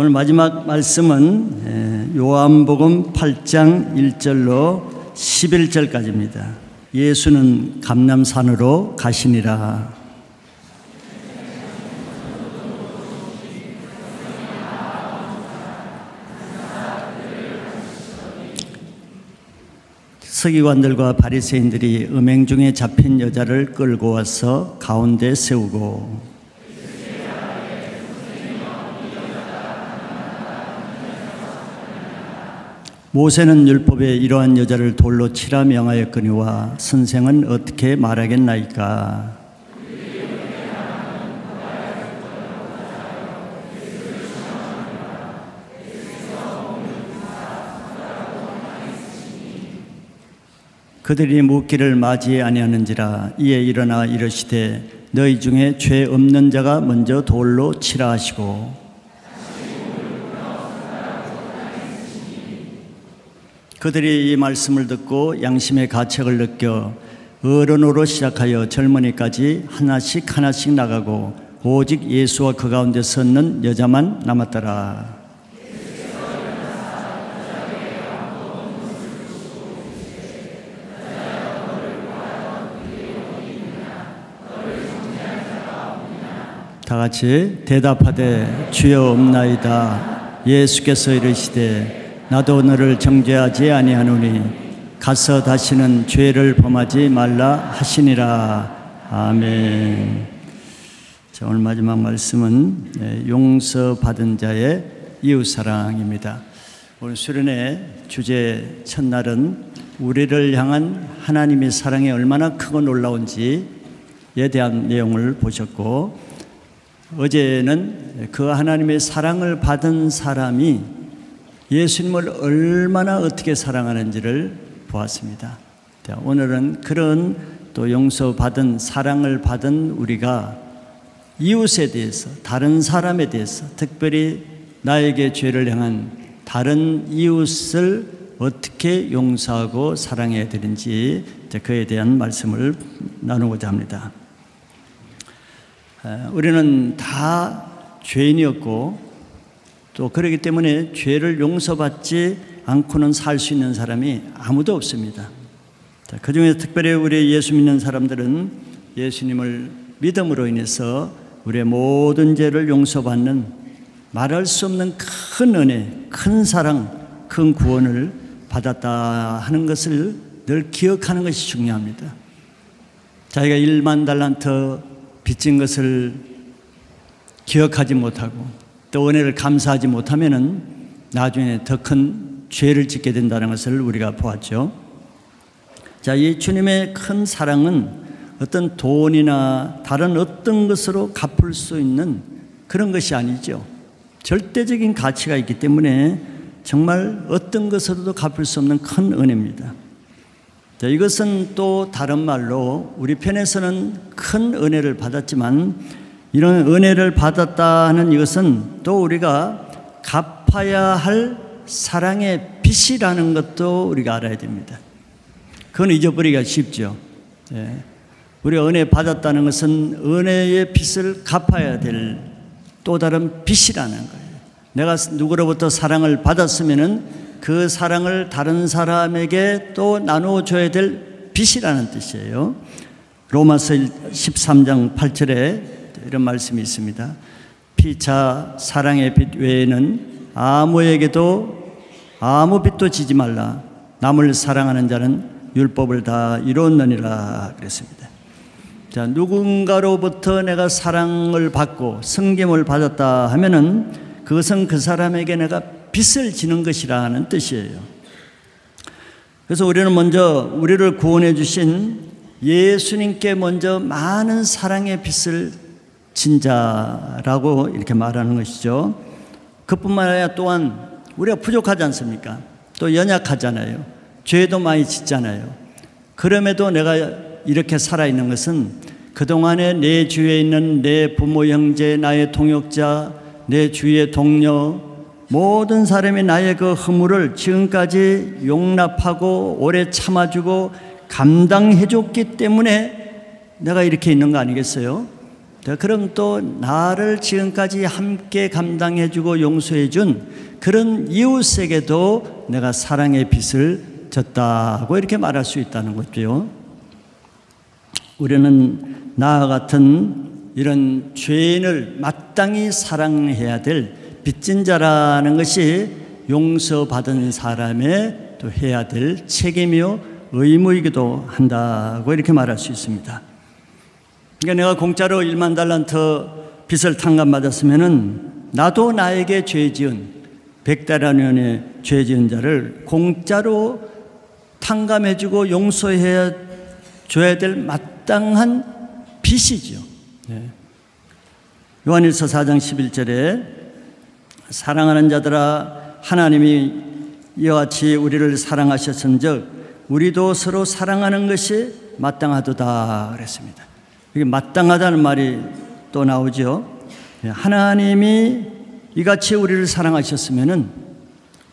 오늘 마지막 말씀은 요한복음 8장 1절로 11절까지입니다. 예수는 감람산으로 가시니라. 서기관들과 바리새인들이 음행 중에 잡힌 여자를 끌고 와서 가운데 세우고 모세는 율법에 이러한 여자를 돌로 치라 명하였거니와 선생은 어떻게 말하겠나이까. 그들이 묻기를 맞이 아니하는지라. 이에 일어나 이르시되 너희 중에 죄 없는 자가 먼저 돌로 치라 하시고 그들이 이 말씀을 듣고 양심의 가책을 느껴 어른으로 시작하여 젊은이까지 하나씩 하나씩 나가고 오직 예수와 그 가운데 섰는 여자만 남았더라. 다 같이 대답하되 주여 없나이다. 예수께서 이르시되 나도 너를 정죄하지 아니하노니 가서 다시는 죄를 범하지 말라 하시니라. 아멘. 자, 오늘 마지막 말씀은 용서받은 자의 이웃사랑입니다. 오늘 수련회 주제 첫날은 우리를 향한 하나님의 사랑이 얼마나 크고 놀라운지에 대한 내용을 보셨고, 어제는 그 하나님의 사랑을 받은 사람이 예수님을 얼마나 어떻게 사랑하는지를 보았습니다. 오늘은 그런 또 용서받은 사랑을 받은 우리가 이웃에 대해서, 다른 사람에 대해서, 특별히 나에게 죄를 향한 다른 이웃을 어떻게 용서하고 사랑해야 되는지 그에 대한 말씀을 나누고자 합니다. 우리는 다 죄인이었고 또 그렇기 때문에 죄를 용서받지 않고는 살 수 있는 사람이 아무도 없습니다. 그 중에 특별히 우리 예수 믿는 사람들은 예수님을 믿음으로 인해서 우리의 모든 죄를 용서받는 말할 수 없는 큰 은혜, 큰 사랑, 큰 구원을 받았다 하는 것을 늘 기억하는 것이 중요합니다. 자기가 1만 달란트 빚진 것을 기억하지 못하고 또 은혜를 감사하지 못하면은 나중에 더 큰 죄를 짓게 된다는 것을 우리가 보았죠. 자, 이 주님의 큰 사랑은 어떤 돈이나 다른 어떤 것으로 갚을 수 있는 그런 것이 아니죠. 절대적인 가치가 있기 때문에 정말 어떤 것으로도 갚을 수 없는 큰 은혜입니다. 자, 이것은 또 다른 말로 우리 편에서는 큰 은혜를 받았지만 이런 은혜를 받았다는 이것은 또 우리가 갚아야 할 사랑의 빚이라는 것도 우리가 알아야 됩니다. 그건 잊어버리기가 쉽죠. 우리가 은혜 받았다는 것은 은혜의 빚을 갚아야 될 또 다른 빚이라는 거예요. 내가 누구로부터 사랑을 받았으면은 그 사랑을 다른 사람에게 또 나눠줘야 될 빚이라는 뜻이에요. 로마서 13장 8절에 이런 말씀이 있습니다. 피차 사랑의 빚 외에는 아무에게도 아무 빚도 지지 말라. 남을 사랑하는 자는 율법을 다 이루었느니라 그랬습니다. 자, 누군가로부터 내가 사랑을 받고 섬김을 받았다 하면은 그것은 그 사람에게 내가 빚을 지는 것이라는 뜻이에요. 그래서 우리는 먼저 우리를 구원해 주신 예수님께 먼저 많은 사랑의 빚을 진 자라고 이렇게 말하는 것이죠. 그뿐만 아니라 또한 우리가 부족하지 않습니까? 또 연약하잖아요. 죄도 많이 짓잖아요. 그럼에도 내가 이렇게 살아있는 것은 그동안에 내 주위에 있는 내 부모, 형제, 나의 동역자, 내 주위의 동료, 모든 사람이 나의 그 허물을 지금까지 용납하고 오래 참아주고 감당해줬기 때문에 내가 이렇게 있는 거 아니겠어요? 자, 그럼 또 나를 지금까지 함께 감당해주고 용서해준 그런 이웃에게도 내가 사랑의 빚을 졌다고 이렇게 말할 수 있다는 거죠. 우리는 나와 같은 이런 죄인을 마땅히 사랑해야 될 빚진 자라는 것이 용서받은 사람의 또 해야 될 책임이요 의무이기도 한다고 이렇게 말할 수 있습니다. 그러니까 내가 공짜로 1만 달란트 빚을 탕감받았으면은 나도 나에게 죄 지은 100달러의 죄 지은 자를 공짜로 탕감해주고 용서해 줘야 될 마땅한 빚이죠. 네. 요한일서 4장 11절에 사랑하는 자들아 하나님이 이와 같이 우리를 사랑하셨은즉 우리도 서로 사랑하는 것이 마땅하도다 그랬습니다. 이게 마땅하다는 말이 또 나오죠. 하나님이 이같이 우리를 사랑하셨으면은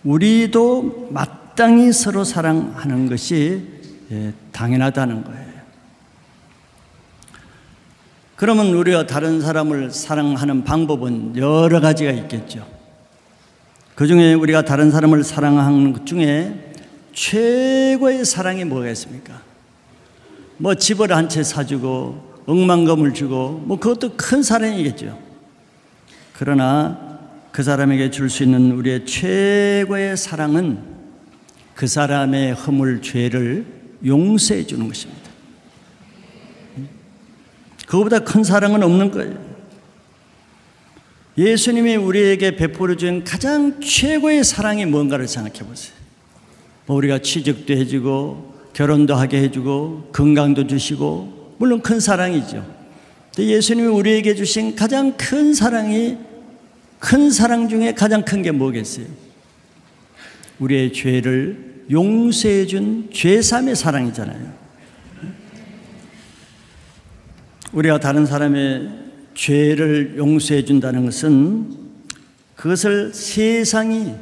우리도 마땅히 서로 사랑하는 것이 당연하다는 거예요. 그러면 우리가 다른 사람을 사랑하는 방법은 여러 가지가 있겠죠. 그 중에 우리가 다른 사람을 사랑하는 것 중에 최고의 사랑이 뭐가 있습니까? 뭐 집을 한 채 사주고 억만금을 주고 뭐 그것도 큰 사랑이겠죠. 그러나 그 사람에게 줄 수 있는 우리의 최고의 사랑은 그 사람의 허물 죄를 용서해 주는 것입니다. 그거보다 큰 사랑은 없는 거예요. 예수님이 우리에게 베풀어 준 가장 최고의 사랑이 뭔가를 생각해 보세요. 뭐 우리가 취직도 해주고 결혼도 하게 해주고 건강도 주시고 물론 큰 사랑이죠. 근데 예수님이 우리에게 주신 가장 큰 사랑이 큰 사랑 중에 가장 큰 게 뭐겠어요? 우리의 죄를 용서해 준 죄삼의 사랑이잖아요. 우리가 다른 사람의 죄를 용서해 준다는 것은 그것을 세상이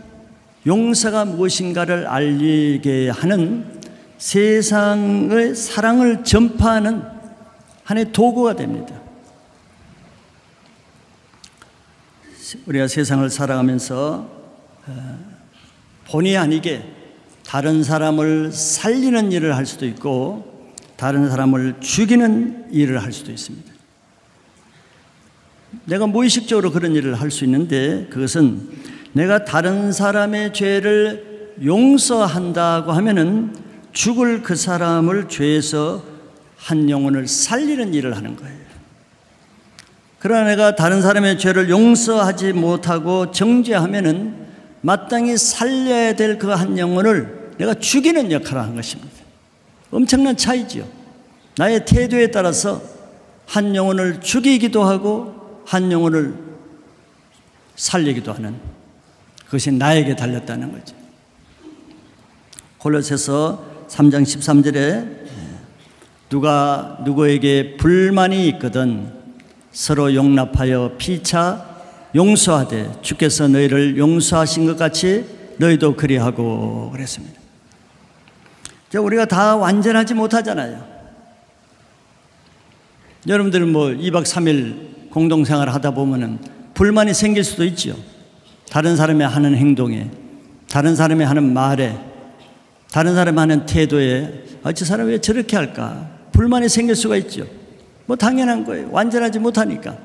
용서가 무엇인가를 알리게 하는 세상의 사랑을 전파하는 하나의 도구가 됩니다. 우리가 세상을 살아가면서 본의 아니게 다른 사람을 살리는 일을 할 수도 있고 다른 사람을 죽이는 일을 할 수도 있습니다. 내가 무의식적으로 그런 일을 할 수 있는데 그것은 내가 다른 사람의 죄를 용서한다고 하면은 죽을 그 사람을 죄에서 한 영혼을 살리는 일을 하는 거예요. 그러나 내가 다른 사람의 죄를 용서하지 못하고 정죄하면은 마땅히 살려야 될 그 한 영혼을 내가 죽이는 역할을 하는 것입니다. 엄청난 차이지요. 나의 태도에 따라서 한 영혼을 죽이기도 하고 한 영혼을 살리기도 하는 그것이 나에게 달렸다는 거죠. 골로새서 3장 13절에 누가 누구에게 불만이 있거든 서로 용납하여 피차 용서하되 주께서 너희를 용서하신 것 같이 너희도 그리하고 그랬습니다. 우리가 다 완전하지 못하잖아요. 여러분들은 뭐 2박 3일 공동생활을 하다 보면은 불만이 생길 수도 있죠. 다른 사람이 하는 행동에, 다른 사람이 하는 말에, 다른 사람이 하는 태도에 저 사람이 왜 저렇게 할까? 불만이 생길 수가 있죠. 뭐 당연한 거예요. 완전하지 못하니까.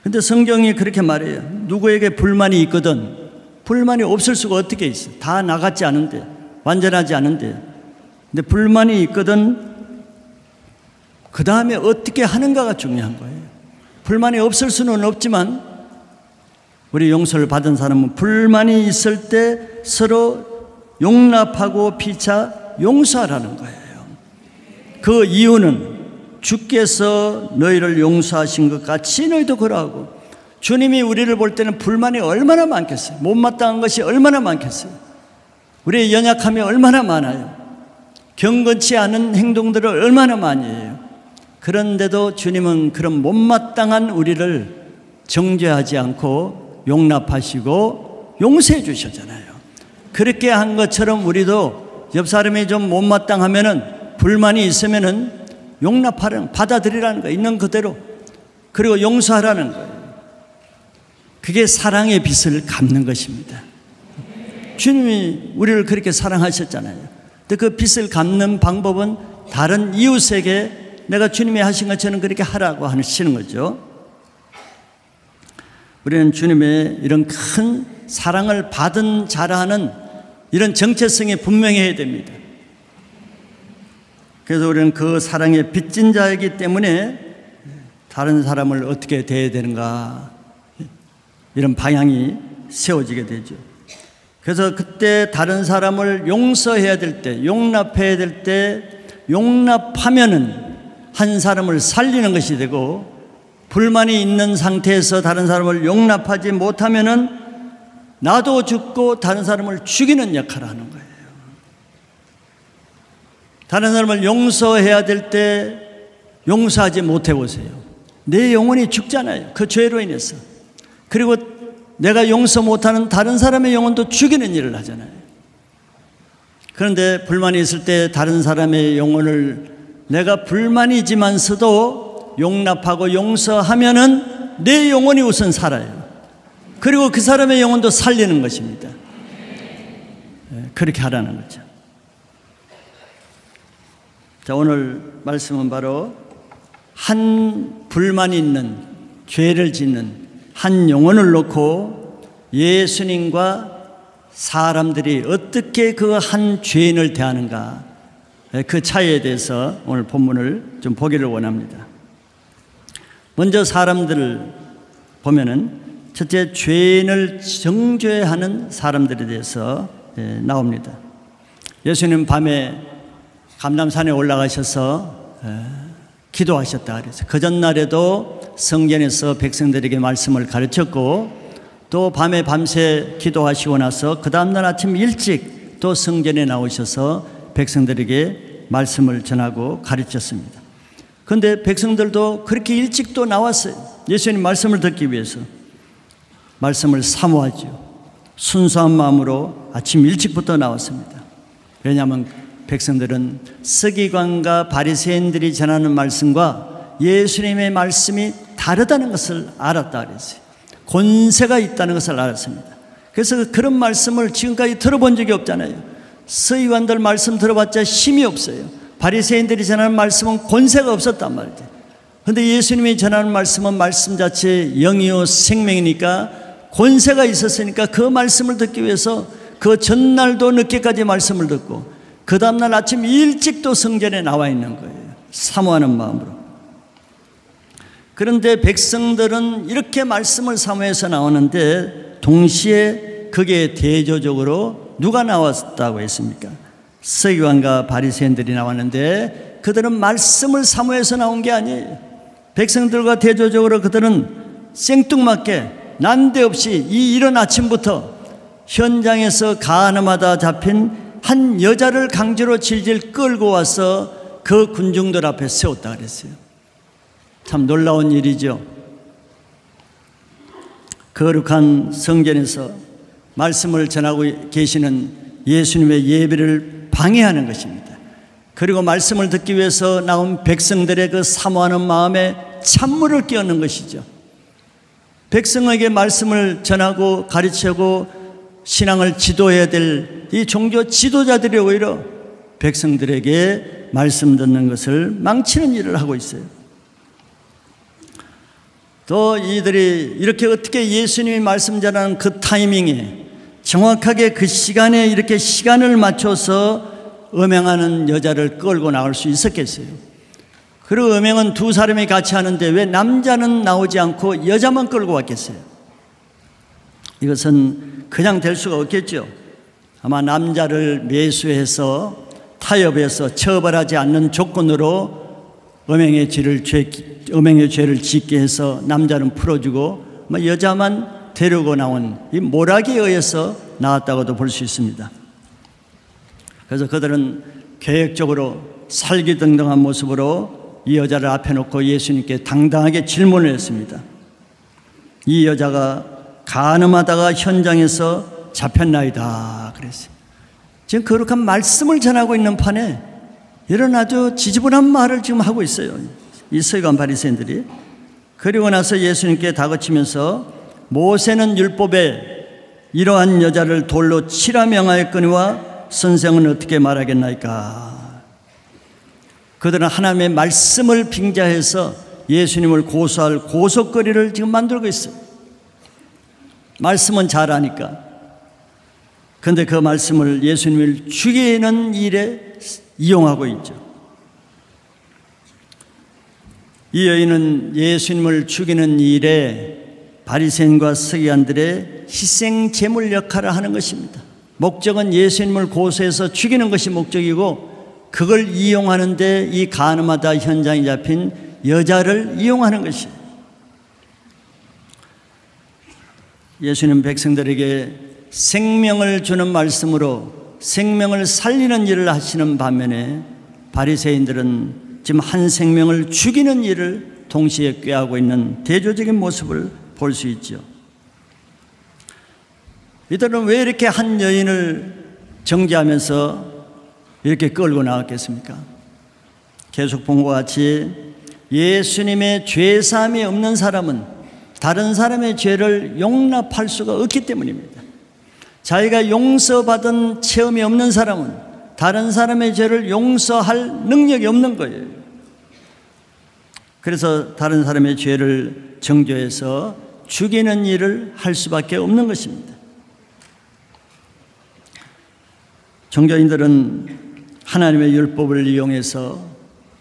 근데 성경이 그렇게 말해요. 누구에게 불만이 있거든 불만이 없을 수가 어떻게 있어? 다 나갔지 않은데, 완전하지 않은데. 근데 불만이 있거든 그 다음에 어떻게 하는가가 중요한 거예요. 불만이 없을 수는 없지만 우리 용서를 받은 사람은 불만이 있을 때 서로 용납하고 피차 용서하라는 거예요. 그 이유는 주께서 너희를 용서하신 것 같이 너희도 그러하고, 주님이 우리를 볼 때는 불만이 얼마나 많겠어요. 못마땅한 것이 얼마나 많겠어요. 우리의 연약함이 얼마나 많아요. 경건치 않은 행동들을 얼마나 많이 해요. 그런데도 주님은 그런 못마땅한 우리를 정죄하지 않고 용납하시고 용서해 주셨잖아요. 그렇게 한 것처럼 우리도 옆 사람이 좀 못마땅하면은, 불만이 있으면은 용납하라는, 받아들이라는 거, 있는 그대로. 그리고 용서하라는 거예요. 그게 사랑의 빚을 갚는 것입니다. 주님이 우리를 그렇게 사랑하셨잖아요. 근데 그 빚을 갚는 방법은 다른 이웃에게 내가 주님이 하신 것처럼 그렇게 하라고 하시는 거죠. 우리는 주님의 이런 큰 사랑을 받은 자라는 이런 정체성이 분명해야 됩니다. 그래서 우리는 그 사랑의 빚진 자이기 때문에 다른 사람을 어떻게 대해야 되는가, 이런 방향이 세워지게 되죠. 그래서 그때 다른 사람을 용서해야 될 때, 용납해야 될 때, 용납하면은 한 사람을 살리는 것이 되고, 불만이 있는 상태에서 다른 사람을 용납하지 못하면은 나도 죽고 다른 사람을 죽이는 역할을 하는 거예요. 다른 사람을 용서해야 될 때 용서하지 못해 보세요. 내 영혼이 죽잖아요. 그 죄로 인해서. 그리고 내가 용서 못하는 다른 사람의 영혼도 죽이는 일을 하잖아요. 그런데 불만이 있을 때 다른 사람의 영혼을 내가 불만이지만서도 용납하고 용서하면은 내 영혼이 우선 살아요. 그리고 그 사람의 영혼도 살리는 것입니다. 그렇게 하라는 거죠. 자, 오늘 말씀은 바로 한 불만이 있는, 죄를 짓는 한 영혼을 놓고 예수님과 사람들이 어떻게 그 한 죄인을 대하는가, 그 차이에 대해서 오늘 본문을 좀 보기를 원합니다. 먼저 사람들을 보면은 첫째, 죄인을 정죄하는 사람들에 대해서 나옵니다. 예수님 밤에 감람산에 올라가셔서 기도하셨다 그래서 그 전날에도 성전에서 백성들에게 말씀을 가르쳤고, 또 밤에 밤새 기도하시고 나서 그 다음날 아침 일찍 또 성전에 나오셔서 백성들에게 말씀을 전하고 가르쳤습니다. 그런데 백성들도 그렇게 일찍 또 나왔어요. 예수님 말씀을 듣기 위해서. 말씀을 사모하죠. 순수한 마음으로 아침 일찍부터 나왔습니다. 왜냐하면 백성들은 서기관과 바리새인들이 전하는 말씀과 예수님의 말씀이 다르다는 것을 알았다 그랬어요. 권세가 있다는 것을 알았습니다. 그래서 그런 말씀을 지금까지 들어본 적이 없잖아요. 서기관들 말씀 들어봤자 힘이 없어요. 바리새인들이 전하는 말씀은 권세가 없었단 말이죠. 그런데 예수님이 전하는 말씀은 말씀 자체의 영이요 생명이니까 권세가 있었으니까 그 말씀을 듣기 위해서 그 전날도 늦게까지 말씀을 듣고 그 다음날 아침 일찍도 성전에 나와 있는 거예요. 사모하는 마음으로. 그런데 백성들은 이렇게 말씀을 사모해서 나오는데 동시에 그게 대조적으로 누가 나왔다고 했습니까? 서기관과 바리새인들이 나왔는데 그들은 말씀을 사모해서 나온 게 아니에요. 백성들과 대조적으로 그들은 생뚱맞게 난데없이 이 이른 아침부터 현장에서 가늠하다 잡힌 한 여자를 강제로 질질 끌고 와서 그 군중들 앞에 세웠다 그랬어요. 참 놀라운 일이죠. 거룩한 성전에서 말씀을 전하고 계시는 예수님의 예배를 방해하는 것입니다. 그리고 말씀을 듣기 위해서 나온 백성들의 그 사모하는 마음에 찬물을 끼얹는 것이죠. 백성에게 말씀을 전하고 가르치고 신앙을 지도해야 될 이 종교 지도자들이 오히려 백성들에게 말씀 듣는 것을 망치는 일을 하고 있어요. 또 이들이 이렇게 어떻게 예수님이 말씀 전하는 그 타이밍에 정확하게 그 시간에 이렇게 시간을 맞춰서 음행하는 여자를 끌고 나올 수 있었겠어요? 그리고 음행은 두 사람이 같이 하는데 왜 남자는 나오지 않고 여자만 끌고 왔겠어요? 이것은 그냥 될 수가 없겠죠. 아마 남자를 매수해서 타협해서 처벌하지 않는 조건으로 음행의 죄를 짓게 해서 남자는 풀어주고 여자만 데리고 나온 이 모락에 의해서 나왔다고도 볼 수 있습니다. 그래서 그들은 계획적으로 살기등등한 모습으로 이 여자를 앞에 놓고 예수님께 당당하게 질문을 했습니다. 이 여자가 간음하다가 현장에서 잡혔나이다 그랬어요. 지금 거룩한 말씀을 전하고 있는 판에 이런 아주 지지분한 말을 지금 하고 있어요. 이 서기관 바리새인들이. 그리고 나서 예수님께 다그치면서 모세는 율법에 이러한 여자를 돌로 치라 명하였거니와 선생은 어떻게 말하겠나이까. 그들은 하나님의 말씀을 빙자해서 예수님을 고소할 고속거리를 지금 만들고 있어요. 말씀은 잘 아니까. 그런데 그 말씀을 예수님을 죽이는 일에 이용하고 있죠. 이 여인은 예수님을 죽이는 일에 바리새인과 서기관들의 희생 제물 역할을 하는 것입니다. 목적은 예수님을 고소해서 죽이는 것이 목적이고, 그걸 이용하는데 이 가늠하다 현장에 잡힌 여자를 이용하는 것이에요. 예수님 백성들에게 생명을 주는 말씀으로 생명을 살리는 일을 하시는 반면에 바리새인들은 지금 한 생명을 죽이는 일을 동시에 꾀하고 있는 대조적인 모습을 볼 수 있죠. 이들은 왜 이렇게 한 여인을 정죄하면서 이렇게 끌고 나왔겠습니까? 계속 본 것 같이 예수님의 죄사함이 없는 사람은 다른 사람의 죄를 용납할 수가 없기 때문입니다. 자기가 용서받은 체험이 없는 사람은 다른 사람의 죄를 용서할 능력이 없는 거예요. 그래서 다른 사람의 죄를 정죄해서 죽이는 일을 할 수밖에 없는 것입니다. 종교인들은 하나님의 율법을 이용해서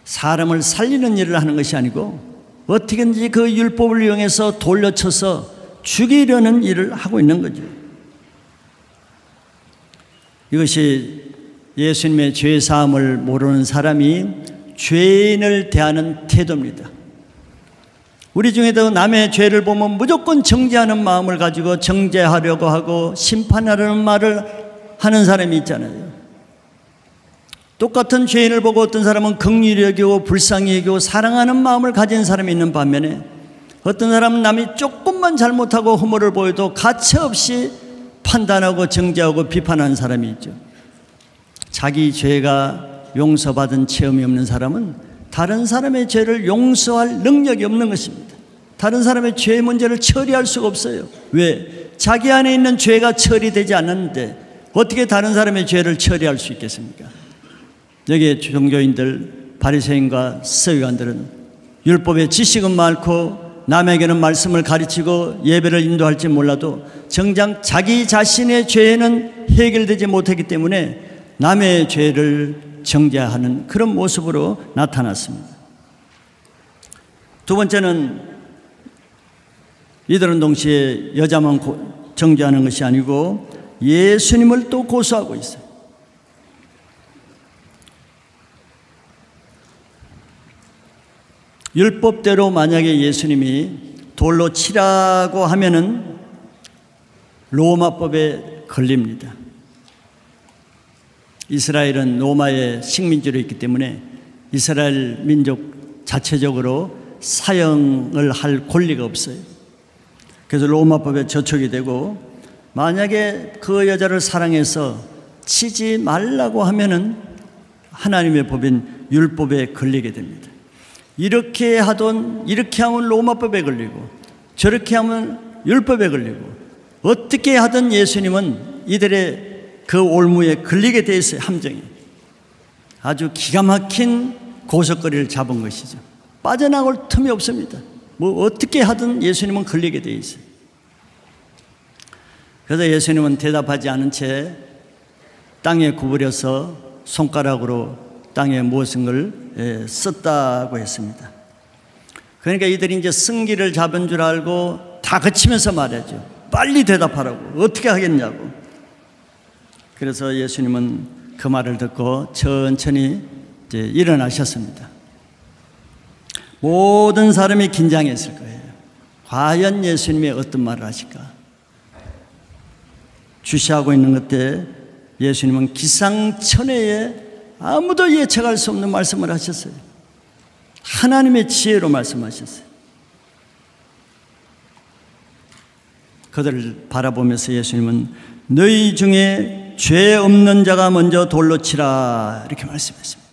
사람을 살리는 일을 하는 것이 아니고 어떻게든지 그 율법을 이용해서 돌려쳐서 죽이려는 일을 하고 있는 거죠. 이것이 예수님의 죄사함을 모르는 사람이 죄인을 대하는 태도입니다. 우리 중에도 남의 죄를 보면 무조건 정죄하는 마음을 가지고 정죄하려고 하고 심판하려는 말을 하는 사람이 있잖아요. 똑같은 죄인을 보고 어떤 사람은 긍휼히 여기고 불쌍히 여기고 사랑하는 마음을 가진 사람이 있는 반면에 어떤 사람은 남이 조금만 잘못하고 허물을 보여도 가차없이 판단하고 정죄하고 비판하는 사람이 있죠. 자기 죄가 용서받은 체험이 없는 사람은 다른 사람의 죄를 용서할 능력이 없는 것입니다. 다른 사람의 죄 문제를 처리할 수가 없어요. 왜? 자기 안에 있는 죄가 처리되지 않았는데 어떻게 다른 사람의 죄를 처리할 수 있겠습니까? 여기에 종교인들, 바리새인과 서기관들은 율법의 지식은 많고 남에게는 말씀을 가르치고 예배를 인도할지 몰라도 정작 자기 자신의 죄는 해결되지 못하기 때문에 남의 죄를 정죄하는 그런 모습으로 나타났습니다. 두 번째는 이들은 동시에 여자만 정죄하는 것이 아니고 예수님을 또 고소하고 있어요. 율법대로 만약에 예수님이 돌로 치라고 하면은 로마법에 걸립니다. 이스라엘은 로마의 식민지로 있기 때문에 이스라엘 민족 자체적으로 사형을 할 권리가 없어요. 그래서 로마법에 저촉이 되고 만약에 그 여자를 사랑해서 치지 말라고 하면은 하나님의 법인 율법에 걸리게 됩니다. 이렇게 하면 로마법에 걸리고 저렇게 하면 율법에 걸리고 어떻게 하든 예수님은 이들의 그 올무에 걸리게 돼 있어요. 함정이 아주 기가 막힌 고속거리를 잡은 것이죠. 빠져나올 틈이 없습니다. 뭐 어떻게 하든 예수님은 걸리게 돼 있어요. 그래서 예수님은 대답하지 않은 채 땅에 구부려서 손가락으로 땅에 무엇인 걸 썼다고 했습니다. 그러니까 이들이 이제 승기를 잡은 줄 알고 다 그치면서 말하죠. 빨리 대답하라고. 어떻게 하겠냐고. 그래서 예수님은 그 말을 듣고 천천히 이제 일어나셨습니다. 모든 사람이 긴장했을 거예요. 과연 예수님이 어떤 말을 하실까? 주시하고 있는 그때 예수님은 기상천외에 아무도 예측할 수 없는 말씀을 하셨어요. 하나님의 지혜로 말씀하셨어요. 그들을 바라보면서 예수님은 너희 중에 죄 없는 자가 먼저 돌로 치라 이렇게 말씀했습니다.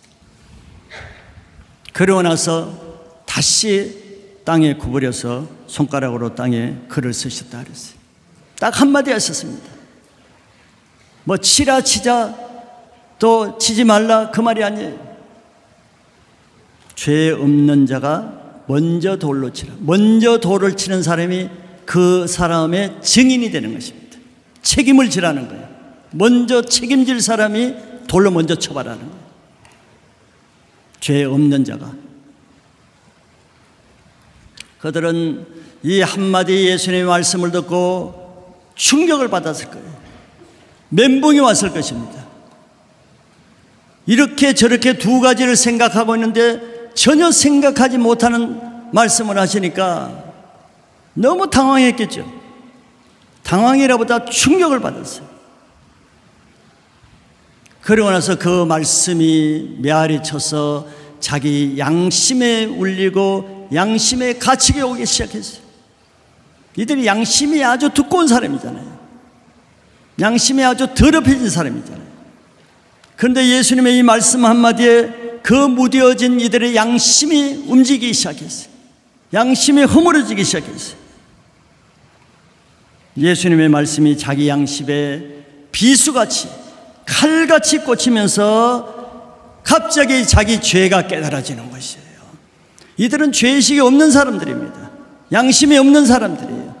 그러고 나서 다시 땅에 구부려서 손가락으로 땅에 글을 쓰셨다 그랬어요. 딱 한마디 하셨습니다. 뭐 치라 치자 또 치지 말라 그 말이 아니에요. 죄 없는 자가 먼저 돌로 치라. 먼저 돌을 치는 사람이 그 사람의 증인이 되는 것입니다. 책임을 지라는 거예요. 먼저 책임질 사람이 돌로 먼저 쳐봐라는 거예요. 죄 없는 자가. 그들은 이 한마디 예수님의 말씀을 듣고 충격을 받았을 거예요. 멘붕이 왔을 것입니다. 이렇게 저렇게 두 가지를 생각하고 있는데 전혀 생각하지 못하는 말씀을 하시니까 너무 당황했겠죠. 당황이라보다 충격을 받았어요. 그러고 나서 그 말씀이 메아리 쳐서 자기 양심에 울리고 양심에 갇히게 오기 시작했어요. 이들이 양심이 아주 두꺼운 사람이잖아요. 양심이 아주 더럽혀진 사람이잖아요. 그런데 예수님의 이 말씀 한마디에 그 무뎌진 이들의 양심이 움직이기 시작했어요. 양심이 허물어지기 시작했어요. 예수님의 말씀이 자기 양심에 비수같이 칼같이 꽂히면서 갑자기 자기 죄가 깨달아지는 것이에요. 이들은 죄의식이 없는 사람들입니다. 양심이 없는 사람들이에요.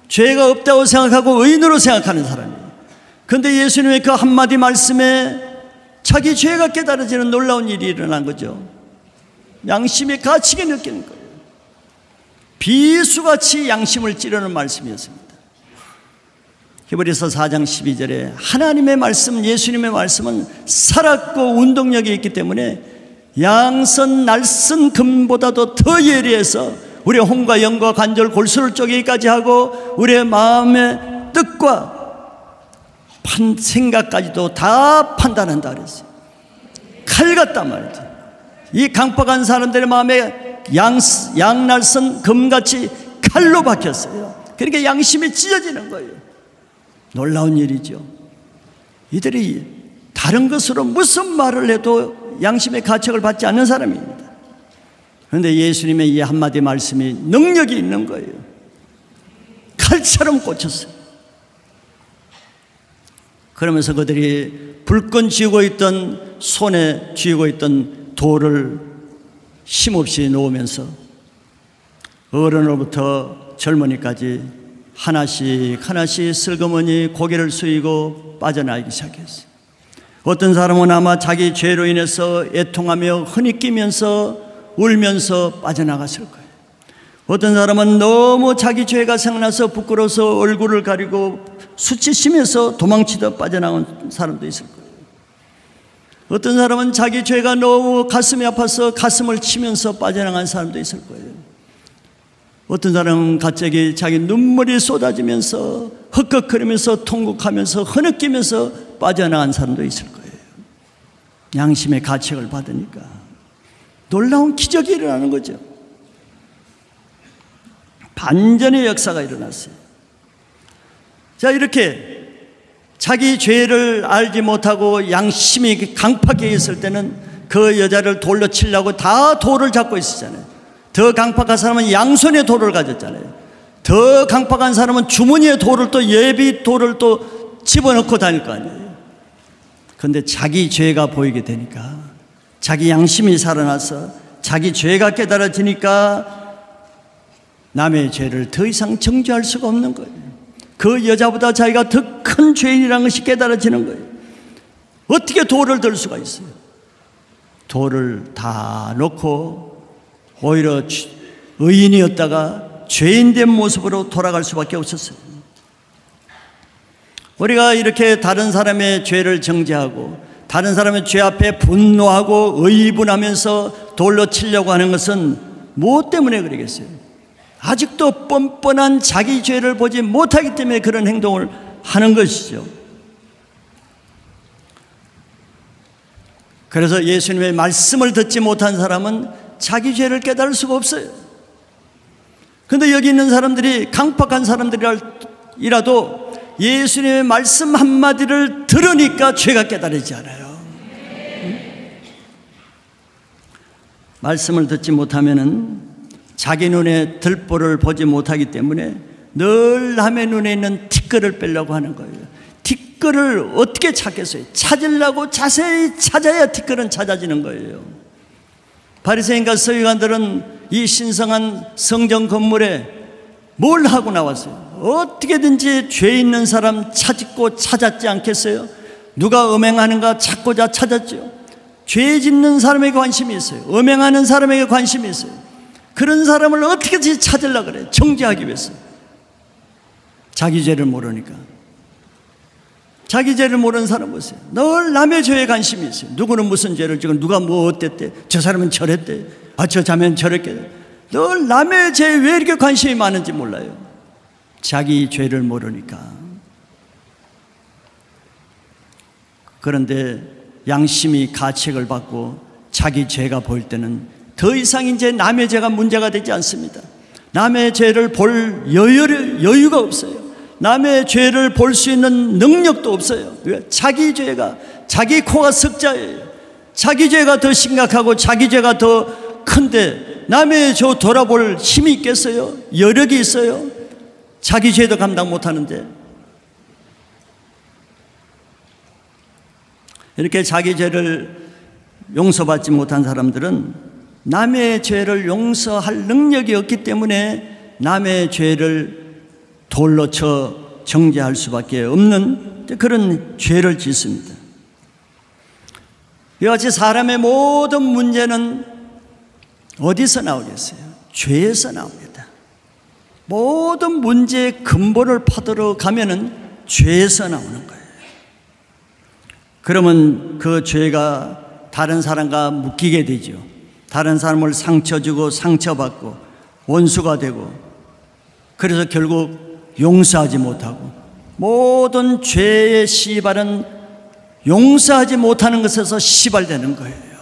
죄가 없다고 생각하고 의인으로 생각하는 사람이에요. 그런데 예수님의 그 한마디 말씀에 자기 죄가 깨달아지는 놀라운 일이 일어난 거죠. 양심이 갇히게 느끼는 거예요. 비수같이 양심을 찌르는 말씀이었습니다. 히브리서 4장 12절에 하나님의 말씀, 예수님의 말씀은 살았고 운동력이 있기 때문에 양선 날선 금보다도 더 예리해서 우리의 혼과 영과 관절 골수를 쪼개기까지 하고 우리의 마음의 뜻과 생각까지도 다 판단한다 그랬어요. 칼 같단 말이죠. 이 강팍한 사람들의 마음에 양날선 금같이 칼로 박혔어요. 그러니까 양심이 찢어지는 거예요. 놀라운 일이죠. 이들이 다른 것으로 무슨 말을 해도 양심의 가책을 받지 않는 사람입니다. 그런데 예수님의 이 한마디 말씀이 능력이 있는 거예요. 칼처럼 꽂혔어요. 그러면서 그들이 불끈 쥐고 있던 손에 쥐고 있던 돌을 힘없이 놓으면서 어른으로부터 젊은이까지 하나씩 하나씩 슬그머니 고개를 숙이고 빠져나가기 시작했어요. 어떤 사람은 아마 자기 죄로 인해서 애통하며 흐느끼면서 울면서 빠져나갔을 거예요. 어떤 사람은 너무 자기 죄가 생각나서 부끄러워서 얼굴을 가리고 수치심에서 도망치다 빠져나온 사람도 있을 거예요. 어떤 사람은 자기 죄가 너무 가슴이 아파서 가슴을 치면서 빠져나간 사람도 있을 거예요. 어떤 사람은 갑자기 자기 눈물이 쏟아지면서 헛걱거리면서 통곡하면서 흐느끼면서 빠져나간 사람도 있을 거예요. 양심의 가책을 받으니까 놀라운 기적이 일어나는 거죠. 반전의 역사가 일어났어요. 자, 이렇게 자기 죄를 알지 못하고 양심이 강팍해 있을 때는 그 여자를 돌로 치려고 다 돌을 잡고 있었잖아요. 더 강팍한 사람은 양손에 돌을 가졌잖아요. 더 강팍한 사람은 주머니에 돌을 또 예비 돌을 또 집어넣고 다닐 거 아니에요. 그런데 자기 죄가 보이게 되니까 자기 양심이 살아나서 자기 죄가 깨달아지니까 남의 죄를 더 이상 정죄할 수가 없는 거예요. 그 여자보다 자기가 더 큰 죄인이라는 것이 깨달아지는 거예요. 어떻게 돌을 들 수가 있어요? 돌을 다 놓고 오히려 의인이었다가 죄인된 모습으로 돌아갈 수밖에 없었어요. 우리가 이렇게 다른 사람의 죄를 정죄하고 다른 사람의 죄 앞에 분노하고 의분하면서 돌로 치려고 하는 것은 무엇 때문에 그러겠어요? 아직도 뻔뻔한 자기 죄를 보지 못하기 때문에 그런 행동을 하는 것이죠. 그래서 예수님의 말씀을 듣지 못한 사람은 자기 죄를 깨달을 수가 없어요. 그런데 여기 있는 사람들이 강팍한 사람들이라도 예수님의 말씀 한마디를 들으니까 죄가 깨달아지지 않아요. 말씀을 듣지 못하면은 자기 눈에 들보를 보지 못하기 때문에 늘 남의 눈에 있는 티끌을 빼려고 하는 거예요. 티끌을 어떻게 찾겠어요? 찾으려고 자세히 찾아야 티끌은 찾아지는 거예요. 바리새인과 서기관들은 이 신성한 성전 건물에 뭘 하고 나왔어요? 어떻게든지 죄 있는 사람 찾고 찾았지 않겠어요? 누가 음행하는가 찾고자 찾았죠. 죄 짓는 사람에게 관심이 있어요. 음행하는 사람에게 관심이 있어요. 그런 사람을 어떻게든지 찾으려고 그래요. 정죄하기 위해서. 자기 죄를 모르니까. 자기 죄를 모르는 사람 보세요. 늘 남의 죄에 관심이 있어요. 누구는 무슨 죄를 지고 누가 뭐 어땠대, 저 사람은 저랬대, 저 자매는 저랬대. 늘 남의 죄에 왜 이렇게 관심이 많은지 몰라요. 자기 죄를 모르니까. 그런데 양심이 가책을 받고 자기 죄가 보일 때는 더 이상 이제 남의 죄가 문제가 되지 않습니다. 남의 죄를 볼 여유가 없어요. 남의 죄를 볼 수 있는 능력도 없어요. 왜? 자기 죄가, 자기 코가 석자예요. 자기 죄가 더 심각하고 자기 죄가 더 큰데 남의 죄 돌아볼 힘이 있겠어요? 여력이 있어요? 자기 죄도 감당 못하는데. 이렇게 자기 죄를 용서받지 못한 사람들은 남의 죄를 용서할 능력이 없기 때문에 남의 죄를 돌로 쳐 정죄할 수밖에 없는 그런 죄를 짓습니다. 이와 같이 사람의 모든 문제는 어디서 나오겠어요? 죄에서 나옵니다. 모든 문제의 근본을 파도록 가면은 죄에서 나오는 거예요. 그러면 그 죄가 다른 사람과 묶이게 되죠. 다른 사람을 상처 주고 상처받고 원수가 되고, 그래서 결국 용서하지 못하고, 모든 죄의 시발은 용서하지 못하는 것에서 시발되는 거예요.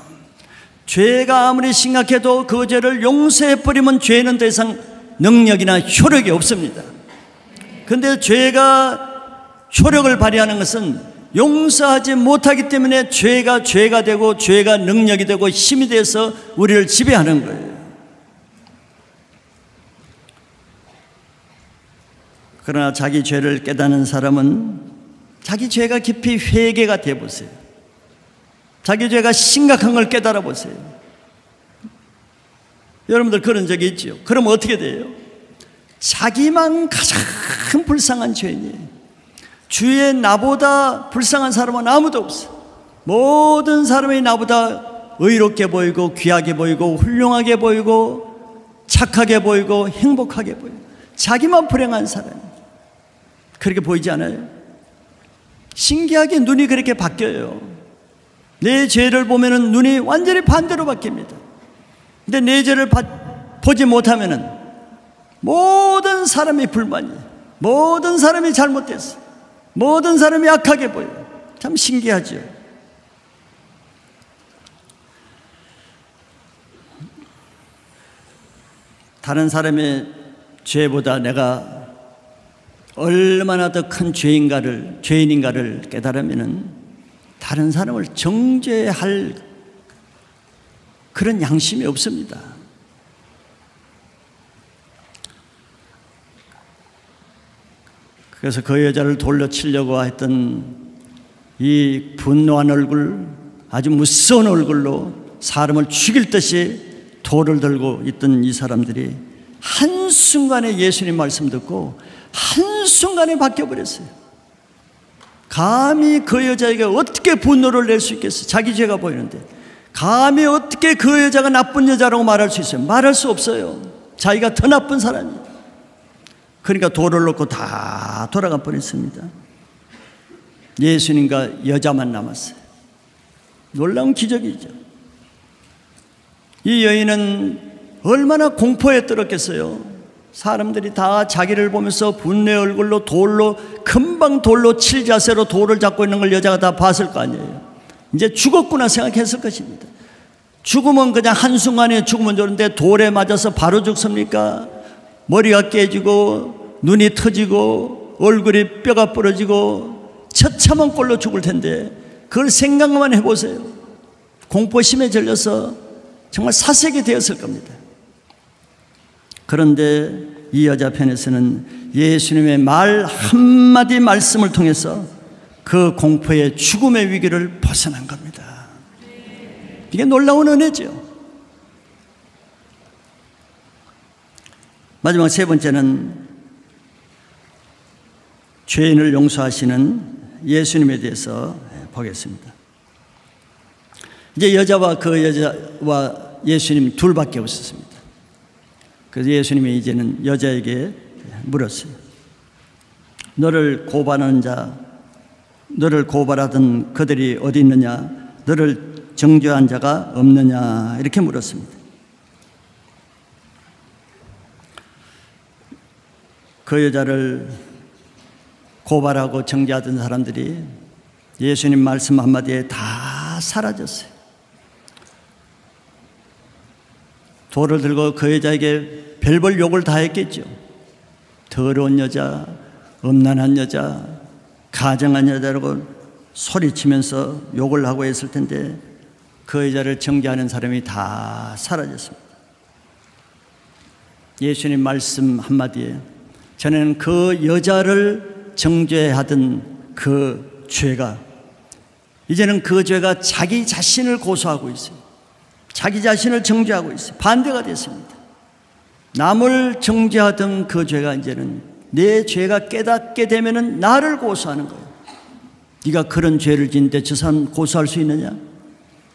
죄가 아무리 심각해도 그 죄를 용서해버리면 죄는 더 이상 능력이나 효력이 없습니다. 그런데 죄가 효력을 발휘하는 것은 용서하지 못하기 때문에 죄가 되고, 죄가 능력이 되고 힘이 돼서 우리를 지배하는 거예요. 그러나 자기 죄를 깨닫는 사람은 자기 죄가 깊이 회개가 돼 보세요. 자기 죄가 심각한 걸 깨달아 보세요. 여러분들 그런 적이 있죠? 그럼 어떻게 돼요? 자기만 가장 불쌍한 죄인이에요. 주위에 나보다 불쌍한 사람은 아무도 없어요. 모든 사람이 나보다 의롭게 보이고 귀하게 보이고 훌륭하게 보이고 착하게 보이고 행복하게 보이고, 자기만 불행한 사람이에요. 그렇게 보이지 않아요? 신기하게 눈이 그렇게 바뀌어요. 내 죄를 보면은 눈이 완전히 반대로 바뀝니다. 근데 내 죄를 보지 못하면은 모든 사람이 불만이에요. 모든 사람이 잘못됐어. 모든 사람이 악하게 보여요. 참 신기하죠. 다른 사람의 죄보다 내가 얼마나 더 큰 죄인인가를 깨달으면은 다른 사람을 정죄할 그런 양심이 없습니다. 그래서 그 여자를 돌려 치려고 했던 이 분노한 얼굴, 아주 무서운 얼굴로 사람을 죽일 듯이 돌을 들고 있던 이 사람들이 한순간에 예수님 말씀 듣고 한순간에 바뀌어버렸어요. 감히 그 여자에게 어떻게 분노를 낼 수 있겠어요? 자기 죄가 보이는데 감히 어떻게 그 여자가 나쁜 여자라고 말할 수 있어요? 말할 수 없어요. 자기가 더 나쁜 사람이에요. 그러니까 돌을 놓고 다 돌아가 버렸습니다. 예수님과 여자만 남았어요. 놀라운 기적이죠. 이 여인은 얼마나 공포에 떨었겠어요. 사람들이 다 자기를 보면서 분노의 얼굴로 금방 돌로 칠 자세로 돌을 잡고 있는 걸 여자가 다 봤을 거 아니에요. 이제 죽었구나 생각했을 것입니다. 죽으면 그냥 한순간에 죽으면 좋은데 돌에 맞아서 바로 죽습니까? 머리가 깨지고 눈이 터지고 얼굴이 뼈가 부러지고 처참한 꼴로 죽을 텐데 그걸 생각만 해보세요. 공포심에 질려서 정말 사색이 되었을 겁니다. 그런데 이 여자 편에서는 예수님의 말 한마디 말씀을 통해서 그 공포의 죽음의 위기를 벗어난 겁니다. 이게 놀라운 은혜죠. 마지막 세 번째는 죄인을 용서하시는 예수님에 대해서 보겠습니다. 이제 여자와 그 여자와 예수님 둘밖에 없었습니다. 그래서 예수님이 이제는 여자에게 물었어요. 너를 고발하던 그들이 어디 있느냐? 너를 정죄한 자가 없느냐? 이렇게 물었습니다. 그 여자를 고발하고 정죄하던 사람들이 예수님 말씀 한마디에 다 사라졌어요. 돌을 들고 그 여자에게 별별 욕을 다 했겠죠. 더러운 여자, 음란한 여자, 가정한 여자라고 소리치면서 욕을 하고 했을 텐데 그 여자를 정죄하는 사람이 다 사라졌습니다. 예수님 말씀 한마디에 전에는 그 여자를 정죄하던 그 죄가 이제는 그 죄가 자기 자신을 고소하고 있어요. 자기 자신을 정죄하고 있어요. 반대가 됐습니다. 남을 정죄하던 그 죄가 이제는 내 죄가 깨닫게 되면은 나를 고소하는 거예요. 네가 그런 죄를 지는데 저 사람 고소할 수 있느냐?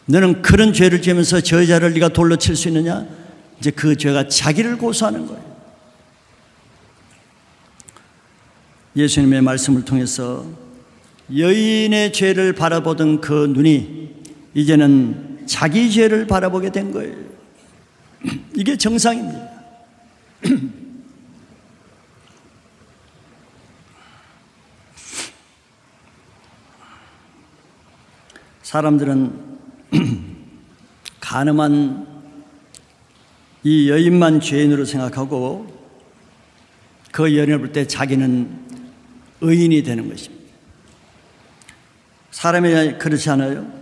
너는 그런 죄를 지으면서 저 여자를 네가 돌로 칠 수 있느냐? 이제 그 죄가 자기를 고소하는 거예요. 예수님의 말씀을 통해서 여인의 죄를 바라보던 그 눈이 이제는 자기 죄를 바라보게 된 거예요. 이게 정상입니다. 사람들은 가늠한 이 여인만 죄인으로 생각하고 그 여인을 볼 때 자기는 의인이 되는 것입니다. 사람이 그렇지 않아요?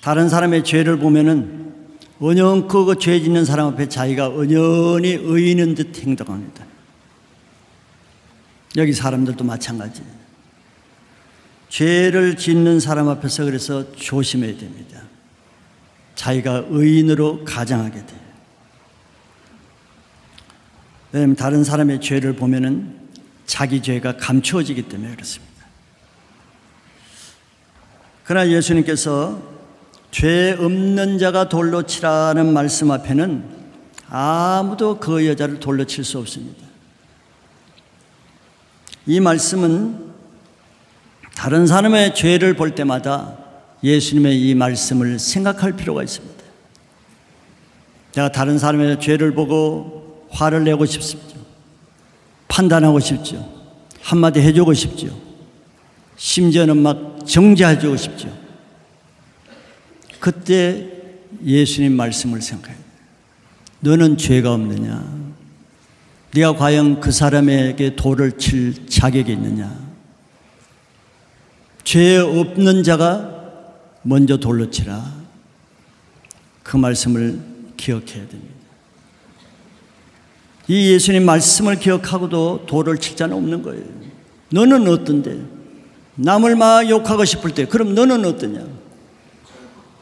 다른 사람의 죄를 보면은 언연코 그 죄 짓는 사람 앞에 자기가 언연히 의인인 듯 행동합니다. 여기 사람들도 마찬가지예요. 죄를 짓는 사람 앞에서 그래서 조심해야 됩니다. 자기가 의인으로 가장하게 돼요. 왜냐하면 다른 사람의 죄를 보면은 자기 죄가 감추어지기 때문에 그렇습니다. 그러나 예수님께서 죄 없는 자가 돌로 치라는 말씀 앞에는 아무도 그 여자를 돌로 칠 수 없습니다. 이 말씀은 다른 사람의 죄를 볼 때마다 예수님의 이 말씀을 생각할 필요가 있습니다. 내가 다른 사람의 죄를 보고 화를 내고 싶습니다. 판단하고 싶죠. 한마디 해주고 싶죠. 심지어는 막 정죄해주고 싶죠. 그때 예수님 말씀을 생각해요. 너는 죄가 없느냐? 네가 과연 그 사람에게 돌을 칠 자격이 있느냐? 죄 없는 자가 먼저 돌로 치라. 그 말씀을 기억해야 됩니다. 이 예수님 말씀을 기억하고도 돌을 칠 자는 없는 거예요. 너는 어떤데? 남을 막 욕하고 싶을 때 그럼 너는 어떠냐?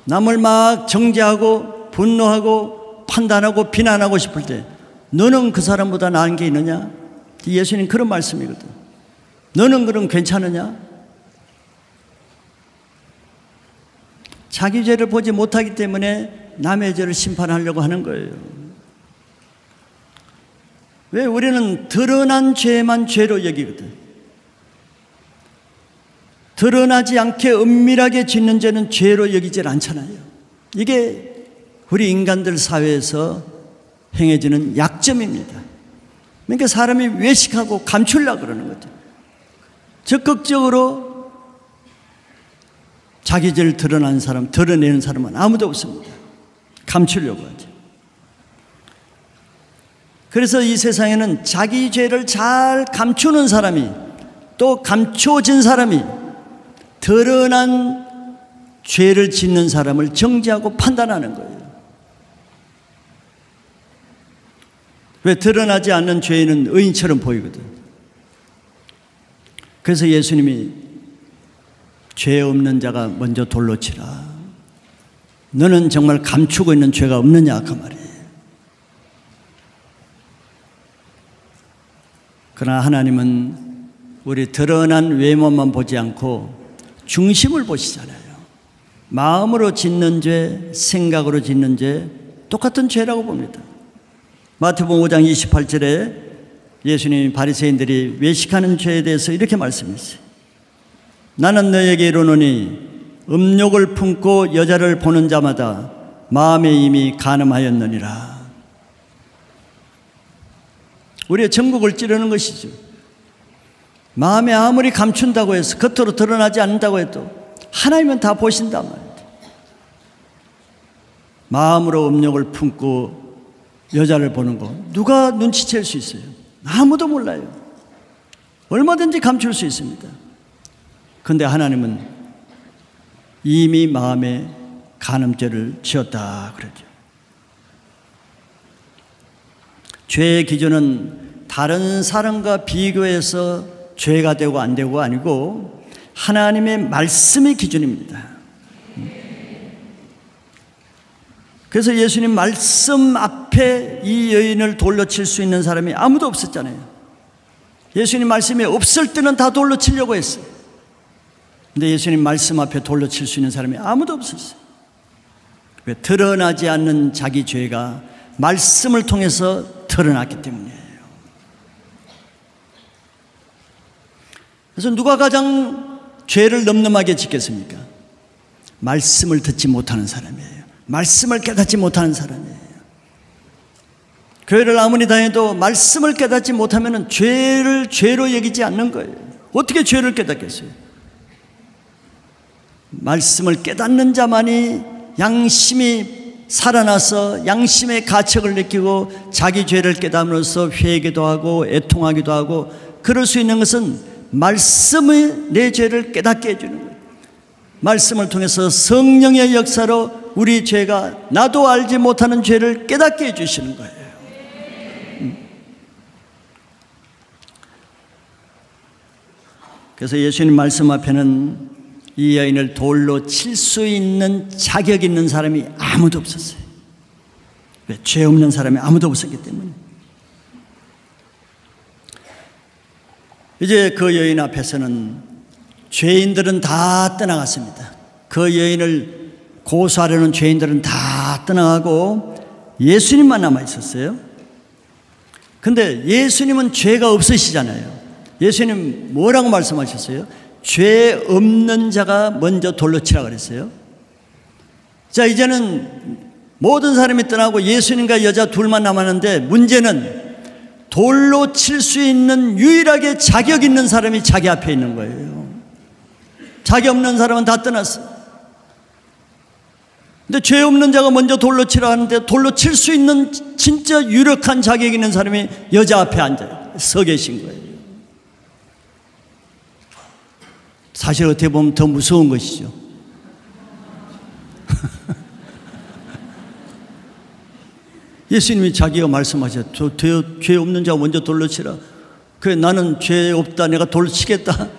남을 막 정죄하고 분노하고 판단하고 비난하고 싶을 때 너는 그 사람보다 나은 게 있느냐? 예수님 그런 말씀이거든. 너는 그럼 괜찮으냐? 자기 죄를 보지 못하기 때문에 남의 죄를 심판하려고 하는 거예요. 왜? 우리는 드러난 죄만 죄로 여기거든. 드러나지 않게 은밀하게 짓는 죄는 죄로 여기질 않잖아요. 이게 우리 인간들 사회에서 행해지는 약점입니다. 그러니까 사람이 외식하고 감추려고 그러는 거죠. 적극적으로 자기 죄를 드러내는 사람은 아무도 없습니다. 감추려고 하죠. 그래서 이 세상에는 자기 죄를 잘 감추는 사람이 또 감춰진 사람이 드러난 죄를 짓는 사람을 정죄하고 판단하는 거예요. 왜? 드러나지 않는 죄인은 의인처럼 보이거든. 그래서 예수님이 죄 없는 자가 먼저 돌로 치라. 너는 정말 감추고 있는 죄가 없느냐 그 말이에요. 그러나 하나님은 우리 드러난 외모만 보지 않고 중심을 보시잖아요. 마음으로 짓는 죄, 생각으로 짓는 죄 똑같은 죄라고 봅니다. 마태복음 5장 28절에 예수님이 바리새인들이 외식하는 죄에 대해서 이렇게 말씀했어요. 나는 너에게 이르노니 음욕을 품고 여자를 보는 자마다 마음에 이미 간음하였느니라. 우리의 정국을 찌르는 것이죠. 마음에 아무리 감춘다고 해서 겉으로 드러나지 않는다고 해도 하나님은 다 보신단 말이에요. 마음으로 음욕을 품고 여자를 보는 거 누가 눈치챌 수 있어요? 아무도 몰라요. 얼마든지 감출 수 있습니다. 그런데 하나님은 이미 마음에 간음죄를 지었다 그러죠. 죄의 기준은 다른 사람과 비교해서 죄가 되고 안 되고가 아니고 하나님의 말씀의 기준입니다. 그래서 예수님 말씀 앞에 이 여인을 돌로 칠 수 있는 사람이 아무도 없었잖아요. 예수님 말씀이 없을 때는 다 돌로 치려고 했어요. 근데 예수님 말씀 앞에 돌로 칠 수 있는 사람이 아무도 없었어요. 왜? 드러나지 않는 자기 죄가 말씀을 통해서 드러났기 때문이에요. 그래서 누가 가장 죄를 넘넘하게 짓겠습니까? 말씀을 듣지 못하는 사람이에요. 말씀을 깨닫지 못하는 사람이에요. 교회를 아무리 다녀도 말씀을 깨닫지 못하면 죄를 죄로 여기지 않는 거예요. 어떻게 죄를 깨닫겠어요? 말씀을 깨닫는 자만이 양심이 살아나서 양심의 가책을 느끼고 자기 죄를 깨닫으면서 회개도 하고 애통하기도 하고, 그럴 수 있는 것은 말씀의 내 죄를 깨닫게 해주는 거예요. 말씀을 통해서 성령의 역사로 우리 죄가 나도 알지 못하는 죄를 깨닫게 해주시는 거예요. 그래서 예수님 말씀 앞에는 이 여인을 돌로 칠 수 있는 자격 있는 사람이 아무도 없었어요. 왜? 죄 없는 사람이 아무도 없었기 때문에. 이제 그 여인 앞에서는 죄인들은 다 떠나갔습니다. 그 여인을 고소하려는 죄인들은 다 떠나가고 예수님만 남아 있었어요. 근데 예수님은 죄가 없으시잖아요. 예수님 뭐라고 말씀하셨어요? 죄 없는 자가 먼저 돌로 치라 그랬어요. 자, 이제는 모든 사람이 떠나고 예수님과 여자 둘만 남았는데, 문제는 돌로 칠 수 있는 유일하게 자격 있는 사람이 자기 앞에 있는 거예요. 자기 없는 사람은 다 떠났어. 근데 죄 없는 자가 먼저 돌로 치라 하는데, 돌로 칠 수 있는 진짜 유력한 자격 있는 사람이 여자 앞에 앉아 서 계신 거예요. 사실 어떻게 보면 더 무서운 것이죠. 예수님이 자기가 말씀하셨죠. 죄 없는 자가 먼저 돌로 치라. 그래, 나는 죄 없다, 내가 돌로 치겠다.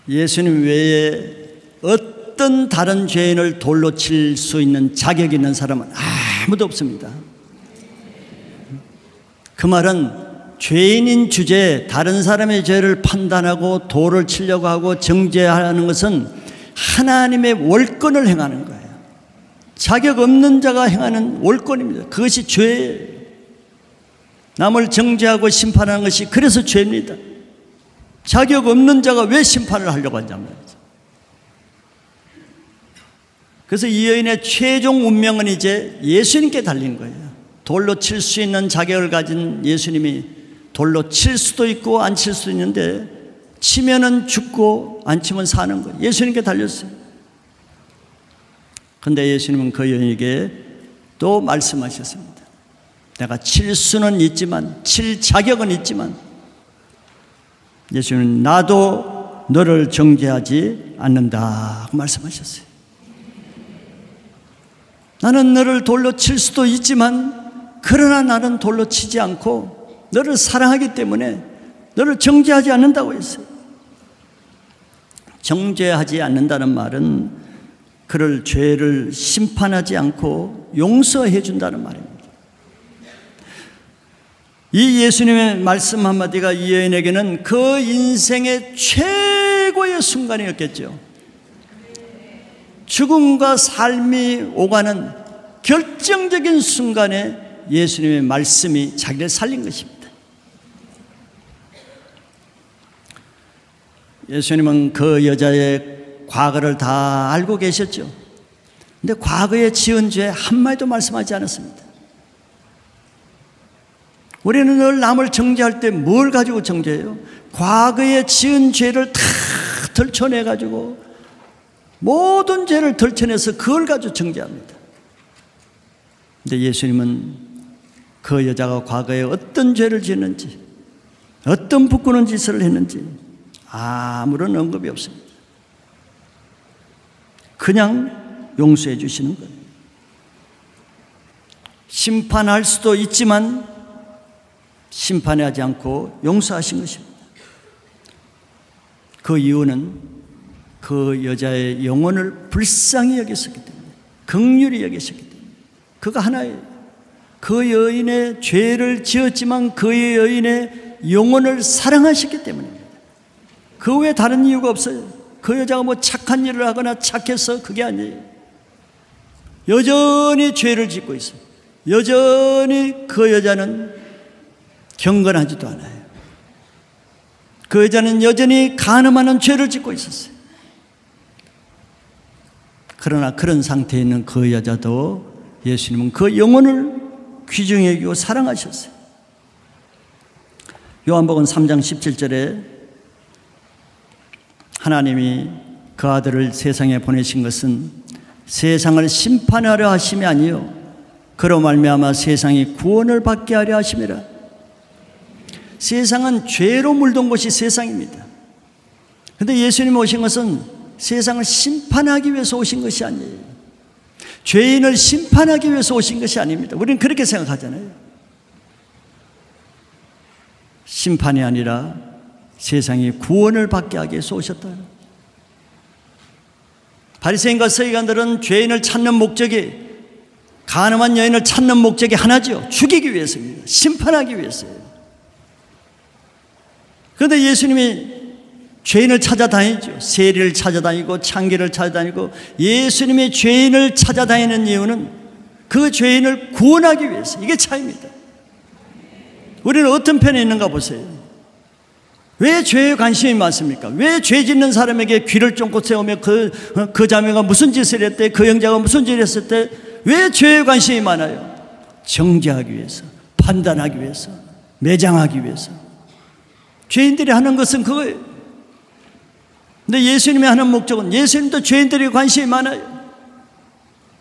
예수님 외에 어떤 다른 죄인을 돌로 칠 수 있는 자격 있는 사람은 아무도 없습니다. 그 말은 죄인인 주제에 다른 사람의 죄를 판단하고 돌을 치려고 하고 정죄하는 것은 하나님의 월권을 행하는 거예요. 자격 없는 자가 행하는 월권입니다. 그것이 죄예요. 남을 정죄하고 심판하는 것이 그래서 죄입니다. 자격 없는 자가 왜 심판을 하려고 하냐는 말이죠. 그래서 이 여인의 최종 운명은 이제 예수님께 달린 거예요. 돌로 칠 수 있는 자격을 가진 예수님이 돌로 칠 수도 있고 안 칠 수도 있는데, 치면은 죽고 안 치면 사는 거예요. 예수님께 달렸어요. 그런데 예수님은 그 여인에게 또 말씀하셨습니다. 내가 칠 수는 있지만, 칠 자격은 있지만, 예수님은 나도 너를 정죄하지 않는다 말씀하셨어요. 나는 너를 돌로 칠 수도 있지만 그러나 나는 돌로 치지 않고 너를 사랑하기 때문에 너를 정죄하지 않는다고 했어요. 정죄하지 않는다는 말은 그를 죄를 심판하지 않고 용서해 준다는 말입니다. 이 예수님의 말씀 한마디가 이 여인에게는 그 인생의 최고의 순간이었겠죠. 죽음과 삶이 오가는 결정적인 순간에 예수님의 말씀이 자기를 살린 것입니다. 예수님은 그 여자의 과거를 다 알고 계셨죠. 그런데 과거에 지은 죄 한마디도 말씀하지 않았습니다. 우리는 늘 남을 정죄할 때 뭘 가지고 정죄해요? 과거에 지은 죄를 다 덜쳐내가지고 모든 죄를 덜쳐내서 그걸 가지고 정죄합니다. 그런데 예수님은 그 여자가 과거에 어떤 죄를 지었는지, 어떤 부끄러운 짓을 했는지 아무런 언급이 없습니다. 그냥 용서해 주시는 거예요. 심판할 수도 있지만 심판하지 않고 용서하신 것입니다. 그 이유는 그 여자의 영혼을 불쌍히 여기셨기 때문에, 긍휼히 여기셨기 때문에. 그가 하나예요. 그 여인의 죄를 지었지만 그 여인의 영혼을 사랑하셨기 때문입니다. 그 외에 다른 이유가 없어요. 그 여자가 뭐 착한 일을 하거나 착해서 그게 아니에요. 여전히 죄를 짓고 있어요. 여전히 그 여자는 경건하지도 않아요. 그 여자는 여전히 간음하는 죄를 짓고 있었어요. 그러나 그런 상태에 있는 그 여자도 예수님은 그 영혼을 귀중히 여기고 사랑하셨어요. 요한복음 3장 17절에 하나님이 그 아들을 세상에 보내신 것은 세상을 심판하려 하심이 아니요 그로 말미암아 세상이 구원을 받게 하려 하심이라. 세상은 죄로 물든 곳이 세상입니다. 그런데 예수님이 오신 것은 세상을 심판하기 위해서 오신 것이 아니에요. 죄인을 심판하기 위해서 오신 것이 아닙니다. 우리는 그렇게 생각하잖아요. 심판이 아니라 세상이 구원을 받게 하기 위해서 오셨다. 바리새인과 서기관들은 죄인을 찾는 목적이, 간음한 여인을 찾는 목적이 하나죠. 죽이기 위해서입니다. 심판하기 위해서예요. 그런데 예수님이 죄인을 찾아다니죠. 세리를 찾아다니고 창기를 찾아다니고, 예수님이 죄인을 찾아다니는 이유는 그 죄인을 구원하기 위해서. 이게 차이입니다. 우리는 어떤 편에 있는가 보세요. 왜 죄에 관심이 많습니까? 왜 죄 짓는 사람에게 귀를 쫑긋 세우며 그 자매가 무슨 짓을 했대, 그 형제가 무슨 짓을 했을 때 왜 죄에 관심이 많아요? 정죄하기 위해서, 판단하기 위해서, 매장하기 위해서. 죄인들이 하는 것은 그거예요. 근데 예수님이 하는 목적은, 예수님도 죄인들에게 관심이 많아요.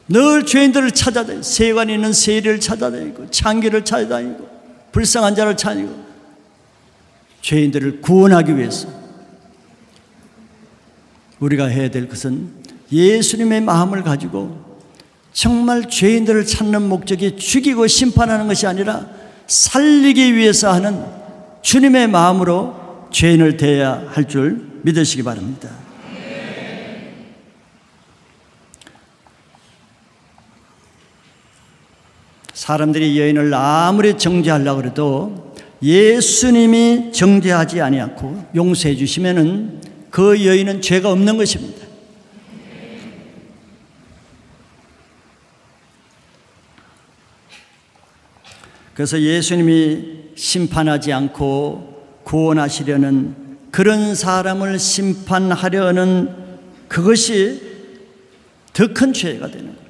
늘 죄인들을 찾아다니고, 세관이 있는 세리를 찾아다니고, 창기를 찾아다니고, 불쌍한 자를 찾아다니고, 죄인들을 구원하기 위해서. 우리가 해야 될 것은 예수님의 마음을 가지고 정말 죄인들을 찾는 목적이 죽이고 심판하는 것이 아니라 살리기 위해서 하는 주님의 마음으로 죄인을 대해야 할 줄 믿으시기 바랍니다. 사람들이 여인을 아무리 정죄하려고 해도 예수님이 정죄하지 아니하고 용서해 주시면은 그 여인은 죄가 없는 것입니다. 그래서 예수님이 심판하지 않고 구원하시려는, 그런 사람을 심판하려는 그것이 더 큰 죄가 되는 거예요.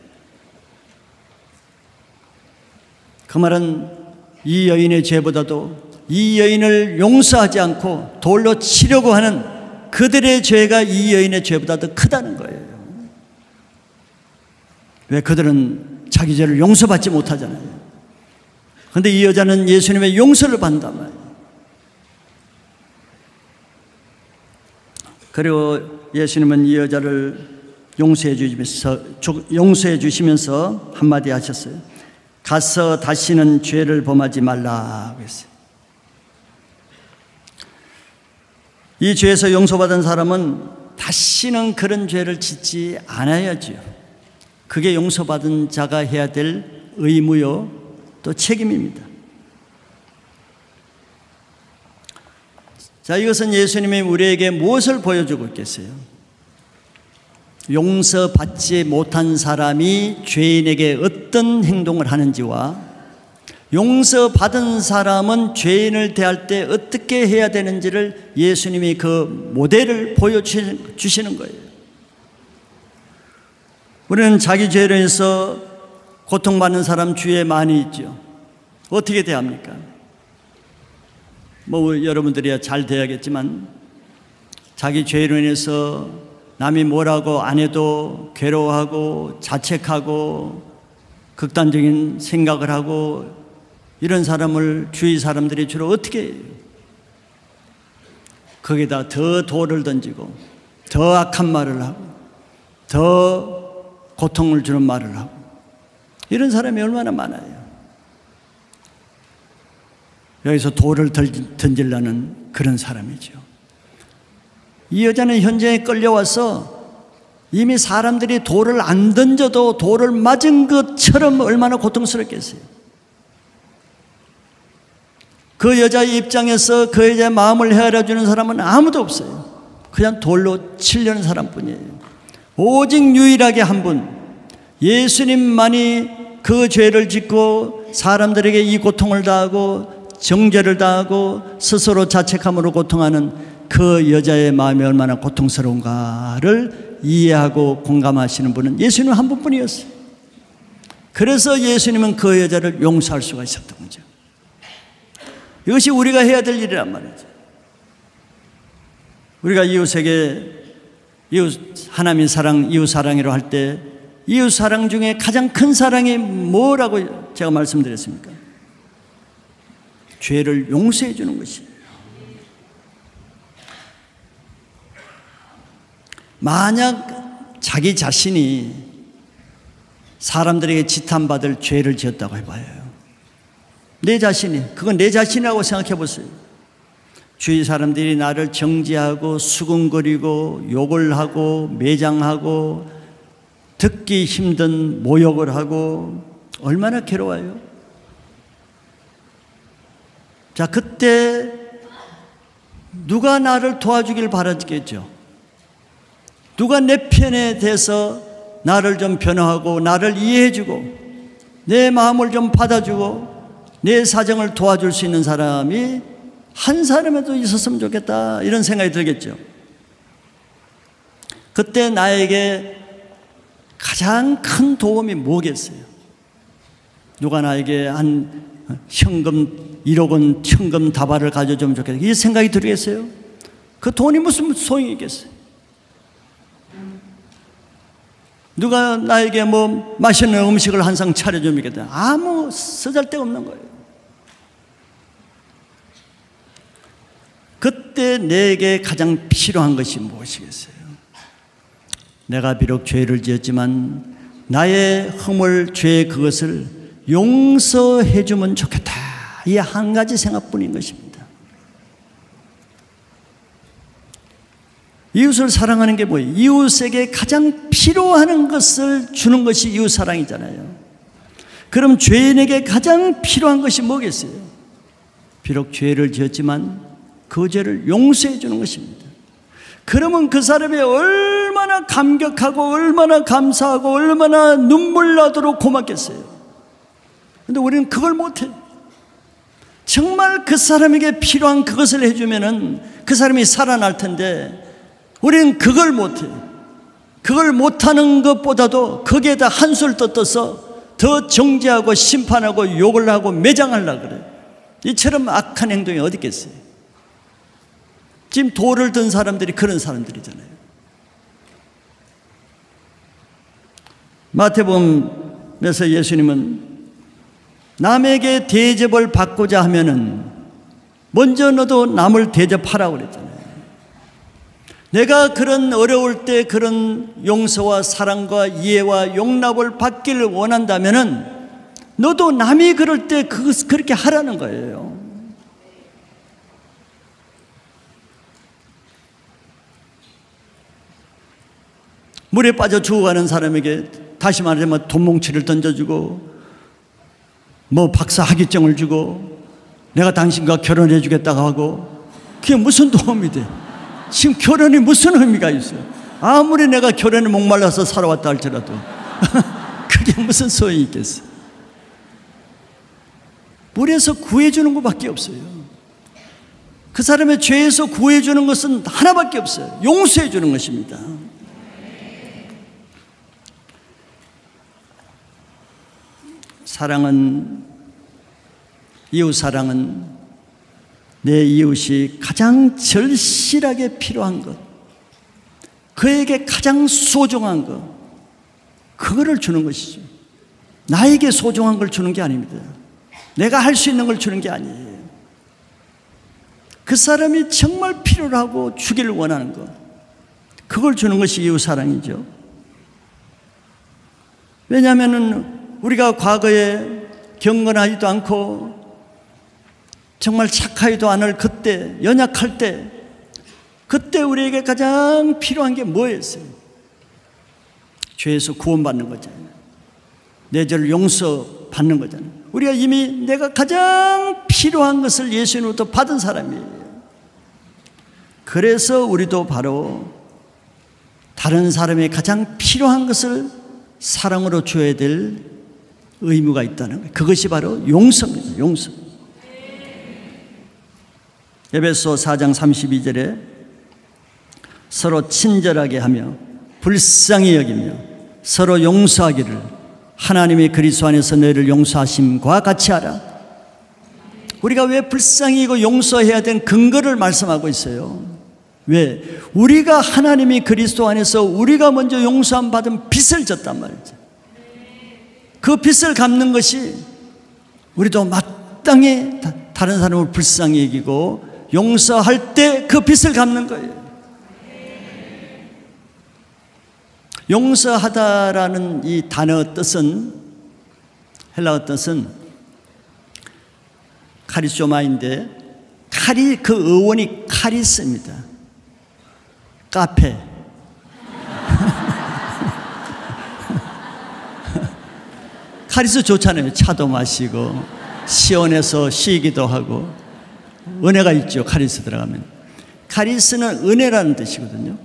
그 말은 이 여인의 죄보다도 이 여인을 용서하지 않고 돌로 치려고 하는 그들의 죄가 이 여인의 죄보다 더 크다는 거예요. 왜? 그들은 자기 죄를 용서받지 못하잖아요. 그런데 이 여자는 예수님의 용서를 받는단 말이에요. 그리고 예수님은 이 여자를 용서해 주시면서 한마디 하셨어요. 가서 다시는 죄를 범하지 말라고 했어요. 이 죄에서 용서받은 사람은 다시는 그런 죄를 짓지 않아야지요. 그게 용서받은 자가 해야 될 의무요, 또 책임입니다. 자, 이것은 예수님이 우리에게 무엇을 보여주고 있겠어요? 용서받지 못한 사람이 죄인에게 어떤 행동을 하는지와 용서받은 사람은 죄인을 대할 때 어떻게 해야 되는지를 예수님이 그 모델을 보여주시는 거예요. 우리는 자기 죄로 인해서 고통받는 사람 주위에 많이 있죠. 어떻게 대합니까? 뭐 여러분들이야 잘 돼야겠지만 자기 죄로 인해서 남이 뭐라고 안 해도 괴로워하고 자책하고 극단적인 생각을 하고 이런 사람을 주위 사람들이 주로 어떻게 해요? 거기다 더 돌을 던지고 더 악한 말을 하고 더 고통을 주는 말을 하고 이런 사람이 얼마나 많아요. 여기서 돌을 던지려는 그런 사람이죠. 이 여자는 현장에 끌려와서 이미 사람들이 돌을 안 던져도 돌을 맞은 것처럼 얼마나 고통스럽겠어요. 그 여자의 입장에서 그 여자의 마음을 헤아려주는 사람은 아무도 없어요. 그냥 돌로 치려는 사람뿐이에요. 오직 유일하게 한 분, 예수님만이 그 죄를 짓고 사람들에게 이 고통을 당하고 정죄를 당하고 스스로 자책함으로 고통하는 그 여자의 마음이 얼마나 고통스러운가를 이해하고 공감하시는 분은 예수님 한 분뿐이었어요. 그래서 예수님은 그 여자를 용서할 수가 있었던 거죠. 이것이 우리가 해야 될 일이란 말이죠. 우리가 하나님 사랑, 이웃 사랑이라고 할 때 이웃 사랑 중에 가장 큰 사랑이 뭐라고 제가 말씀드렸습니까? 죄를 용서해 주는 것이에요. 만약 자기 자신이 사람들에게 지탄받을 죄를 지었다고 해봐요. 내 자신이, 그건 내 자신이라고 생각해 보세요. 주위 사람들이 나를 정죄하고 수근거리고 욕을 하고 매장하고 듣기 힘든 모욕을 하고 얼마나 괴로워요. 자, 그때 누가 나를 도와주길 바라겠죠. 누가 내 편에 대해서 나를 좀 변호하고 나를 이해해주고 내 마음을 좀 받아주고 내 사정을 도와줄 수 있는 사람이 한 사람에도 있었으면 좋겠다, 이런 생각이 들겠죠. 그때 나에게 가장 큰 도움이 뭐겠어요? 누가 나에게 한 현금 1억 원 현금 다발을 가져주면 좋겠다, 이 생각이 들겠어요? 그 돈이 무슨 소용이 있겠어요? 누가 나에게 뭐 맛있는 음식을 한 상 차려주면 좋겠다, 아무 쓰잘데없는 거예요. 그때 내게 가장 필요한 것이 무엇이겠어요? 내가 비록 죄를 지었지만 나의 허물, 죄 그것을 용서해 주면 좋겠다, 이 한 가지 생각뿐인 것입니다. 이웃을 사랑하는 게 뭐예요? 이웃에게 가장 필요한 것을 주는 것이 이웃 사랑이잖아요. 그럼 죄인에게 가장 필요한 것이 뭐겠어요? 비록 죄를 지었지만 그 죄를 용서해 주는 것입니다. 그러면 그 사람이 얼마나 감격하고 얼마나 감사하고 얼마나 눈물 나도록 고맙겠어요. 그런데 우리는 그걸 못해요. 정말 그 사람에게 필요한 그것을 해주면은 그 사람이 살아날 텐데 우리는 그걸 못해요. 그걸 못하는 것보다도 거기에다 한술 떠서 더 정죄하고 심판하고 욕을 하고 매장하려고 그래요. 이처럼 악한 행동이 어디 있겠어요? 지금 돌을 든 사람들이 그런 사람들이잖아요. 마태복음에서 예수님은 남에게 대접을 받고자 하면은 먼저 너도 남을 대접하라고 그랬잖아요. 내가 그런 어려울 때 그런 용서와 사랑과 이해와 용납을 받기를 원한다면은 너도 남이 그럴 때 그렇게 하라는 거예요. 물에 빠져 죽어가는 사람에게 다시 말하자면 돈뭉치를 던져주고 뭐 박사 학위증을 주고 내가 당신과 결혼해 주겠다고 하고 그게 무슨 도움이 돼? 지금 결혼이 무슨 의미가 있어요? 아무리 내가 결혼에 목말라서 살아왔다 할지라도 그게 무슨 소용이 있겠어? 물에서 구해주는 것밖에 없어요. 그 사람의 죄에서 구해주는 것은 하나밖에 없어요. 용서해 주는 것입니다. 사랑은, 이웃 사랑은 내 이웃이 가장 절실하게 필요한 것, 그에게 가장 소중한 것, 그거를 주는 것이죠. 나에게 소중한 걸 주는 게 아닙니다. 내가 할 수 있는 걸 주는 게 아니에요. 그 사람이 정말 필요로 하고 주기를 원하는 것, 그걸 주는 것이 이웃 사랑이죠. 왜냐하면 우리가 과거에 경건하지도 않고 정말 착하지도 않을 그때, 연약할 때, 그때 우리에게 가장 필요한 게 뭐였어요? 죄에서 구원받는 거잖아요. 내 죄를 용서받는 거잖아요. 우리가 이미 내가 가장 필요한 것을 예수님으로부터 받은 사람이에요. 그래서 우리도 바로 다른 사람이 가장 필요한 것을 사랑으로 줘야 될 의무가 있다는 거예요. 그것이 바로 용서입니다. 용서. 에베소 4장 32절에 서로 친절하게 하며 불쌍히 여기며 서로 용서하기를 하나님이 그리스도 안에서 너희를 용서하심과 같이 하라. 우리가 왜 불쌍히 여기고 용서해야 되는 근거를 말씀하고 있어요. 왜? 우리가 하나님이 그리스도 안에서 우리가 먼저 용서함 받은 빚을 졌단 말이죠. 그 빚을 갚는 것이 우리도 마땅히 다른 사람을 불쌍히 여기고 용서할 때 그 빚을 갚는 거예요. 용서하다라는 이 단어 뜻은, 헬라어 뜻은 카리소마인데, 그 어원이 카리스입니다. 카페. 카리스 좋잖아요. 차도 마시고 시원해서 쉬기도 하고 은혜가 있죠. 카리스 들어가면. 카리스는 은혜라는 뜻이거든요.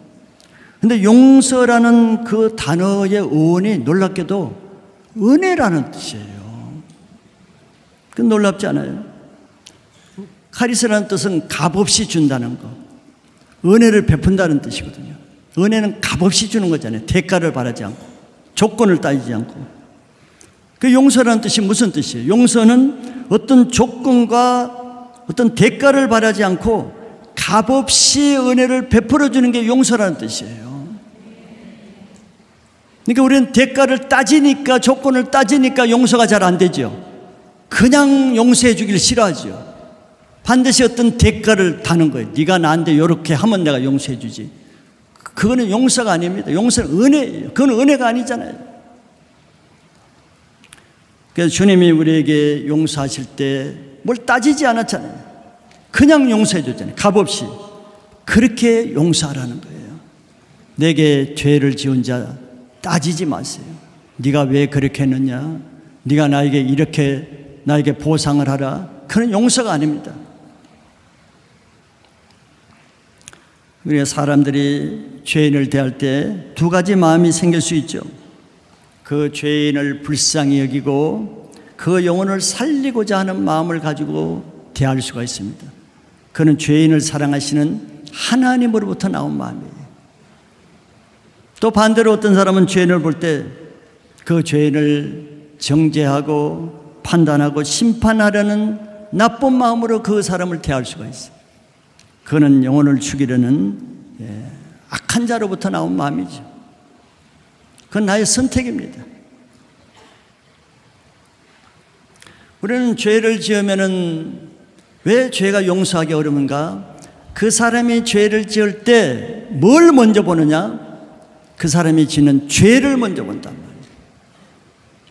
근데 용서라는 그 단어의 어원이 놀랍게도 은혜라는 뜻이에요. 그 놀랍지 않아요? 카리스라는 뜻은 값없이 준다는 거, 은혜를 베푼다는 뜻이거든요. 은혜는 값없이 주는 거잖아요. 대가를 바라지 않고, 조건을 따지지 않고. 그 용서라는 뜻이 무슨 뜻이에요? 용서는 어떤 조건과 어떤 대가를 바라지 않고 값없이 은혜를 베풀어 주는 게 용서라는 뜻이에요. 그러니까 우리는 대가를 따지니까, 조건을 따지니까 용서가 잘 안 되죠. 그냥 용서해 주기를 싫어하죠. 반드시 어떤 대가를 다는 거예요. 네가 나한테 이렇게 하면 내가 용서해 주지. 그거는 용서가 아닙니다. 용서는 은혜예요. 그건 은혜가 아니잖아요. 그래서 주님이 우리에게 용서하실 때 뭘 따지지 않았잖아요. 그냥 용서해 줬잖아요. 값없이. 그렇게 용서하라는 거예요. 내게 죄를 지은 자 따지지 마세요. 네가 왜 그렇게 했느냐, 네가 나에게 이렇게 나에게 보상을 하라. 그런 용서가 아닙니다. 우리가 사람들이 죄인을 대할 때 두 가지 마음이 생길 수 있죠. 그 죄인을 불쌍히 여기고 그 영혼을 살리고자 하는 마음을 가지고 대할 수가 있습니다. 그는 죄인을 사랑하시는 하나님으로부터 나온 마음이에요. 또 반대로 어떤 사람은 죄인을 볼 때 그 죄인을 정죄하고 판단하고 심판하려는 나쁜 마음으로 그 사람을 대할 수가 있어요. 그는 영혼을 죽이려는 악한 자로부터 나온 마음이죠. 그건 나의 선택입니다. 우리는 죄를 지으면은 왜 죄가 용서하기 어려운가? 그 사람이 죄를 지을 때 뭘 먼저 보느냐? 그 사람이 짓는 죄를 먼저 본단 말이에요.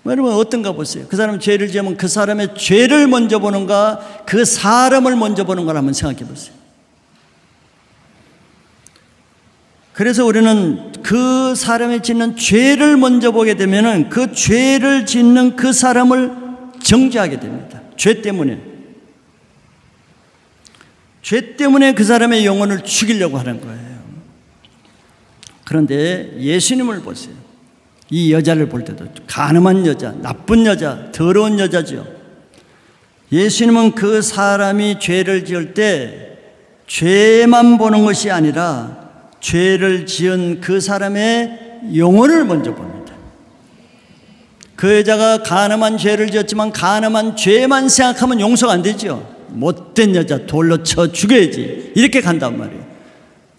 여러분 어떤가 보세요. 그 사람이 죄를 지으면 그 사람의 죄를 먼저 보는가, 그 사람을 먼저 보는가 한번 생각해 보세요. 그래서 우리는 그 사람이 짓는 죄를 먼저 보게 되면 그 죄를 짓는 그 사람을 정죄하게 됩니다. 죄 때문에. 죄 때문에 그 사람의 영혼을 죽이려고 하는 거예요. 그런데 예수님을 보세요. 이 여자를 볼 때도 간음한 여자, 나쁜 여자, 더러운 여자죠. 예수님은 그 사람이 죄를 지을 때 죄만 보는 것이 아니라 죄를 지은 그 사람의 영혼을 먼저 봅니다. 그 여자가 간음한 죄를 지었지만 간음한 죄만 생각하면 용서가 안 되죠. 못된 여자 돌로 쳐 죽여야지 이렇게 간단 말이에요.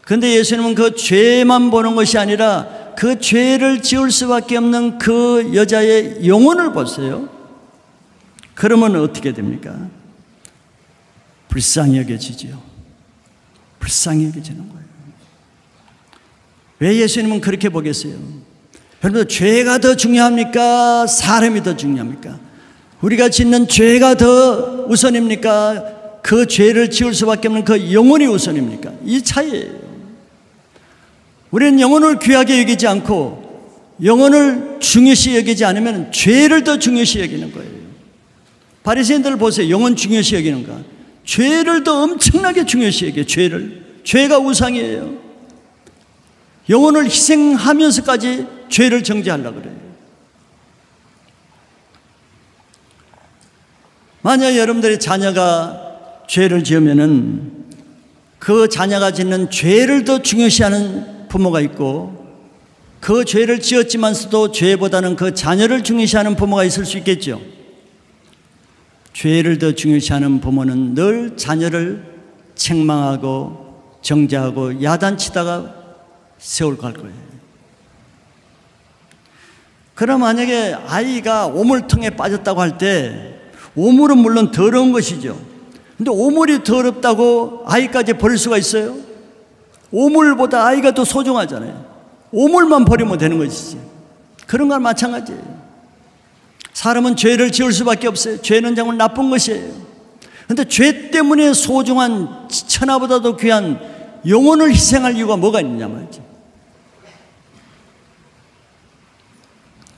그런데 예수님은 그 죄만 보는 것이 아니라 그 죄를 지을 수밖에 없는 그 여자의 영혼을 보세요. 그러면 어떻게 됩니까? 불쌍히 여겨지지요. 불쌍히 여겨지는 거예요. 왜 예수님은 그렇게 보겠어요? 여러분, 죄가 더 중요합니까? 사람이 더 중요합니까? 우리가 짓는 죄가 더 우선입니까? 그 죄를 지을 수밖에 없는 그 영혼이 우선입니까? 이 차이예요. 우리는 영혼을 귀하게 여기지 않고 영혼을 중요시 여기지 않으면 죄를 더 중요시 여기는 거예요. 바리새인들을 보세요. 영혼 중요시 여기는가? 죄를 더 엄청나게 중요시 여겨요. 죄가 우상이에요. 영혼을 희생하면서까지 죄를 정죄하려고 그래요. 만약 여러분들의 자녀가 죄를 지으면은 그 자녀가 짓는 죄를 더 중요시하는 부모가 있고, 그 죄를 지었지만서도 죄보다는 그 자녀를 중요시하는 부모가 있을 수 있겠죠. 죄를 더 중요시하는 부모는 늘 자녀를 책망하고 정죄하고 야단치다가 세월 갈 거예요. 그럼 만약에 아이가 오물통에 빠졌다고 할 때, 오물은 물론 더러운 것이죠. 근데 오물이 더럽다고 아이까지 버릴 수가 있어요? 오물보다 아이가 더 소중하잖아요. 오물만 버리면 되는 것이지. 그런 건 마찬가지예요. 사람은 죄를 지을 수밖에 없어요. 죄는 정말 나쁜 것이에요. 그런데 죄 때문에 소중한 천하보다도 귀한 영혼을 희생할 이유가 뭐가 있느냐 말이지.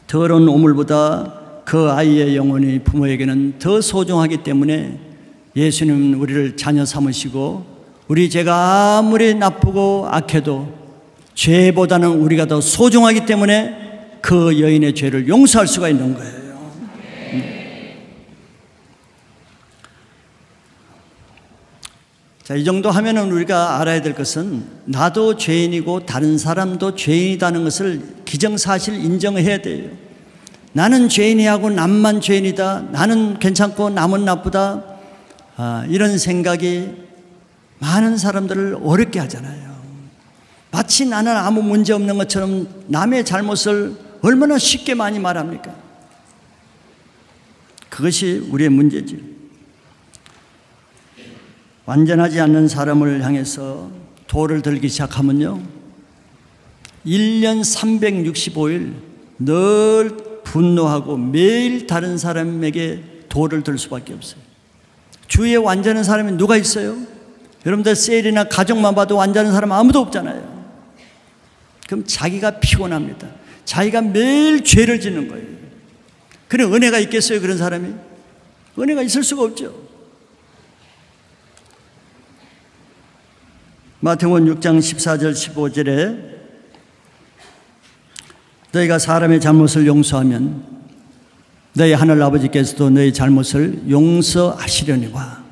더러운 오물보다 그 아이의 영혼이 부모에게는 더 소중하기 때문에 예수님은 우리를 자녀 삼으시고, 우리 죄가 아무리 나쁘고 악해도 죄보다는 우리가 더 소중하기 때문에 그 여인의 죄를 용서할 수가 있는 거예요. 자, 이 정도 하면은 우리가 알아야 될 것은 나도 죄인이고 다른 사람도 죄인이라는 것을 기정사실 인정해야 돼요. 나는 죄인이하고 남만 죄인이다, 나는 괜찮고 남은 나쁘다, 이런 생각이 많은 사람들을 어렵게 하잖아요. 마치 나는 아무 문제 없는 것처럼 남의 잘못을 얼마나 쉽게 많이 말합니까? 그것이 우리의 문제죠. 완전하지 않는 사람을 향해서 돌을 들기 시작하면요, 1년 365일 늘 분노하고 매일 다른 사람에게 돌을 들 수밖에 없어요. 주위에 완전한 사람이 누가 있어요? 여러분들 셀이나 가족만 봐도 완전한 사람 아무도 없잖아요. 그럼 자기가 피곤합니다. 자기가 매일 죄를 짓는 거예요. 그래, 은혜가 있겠어요, 그런 사람이? 은혜가 있을 수가 없죠. 마태복음 6장 14절 15절에 너희가 사람의 잘못을 용서하면 너희 하늘 아버지께서도 너희 잘못을 용서하시려니와.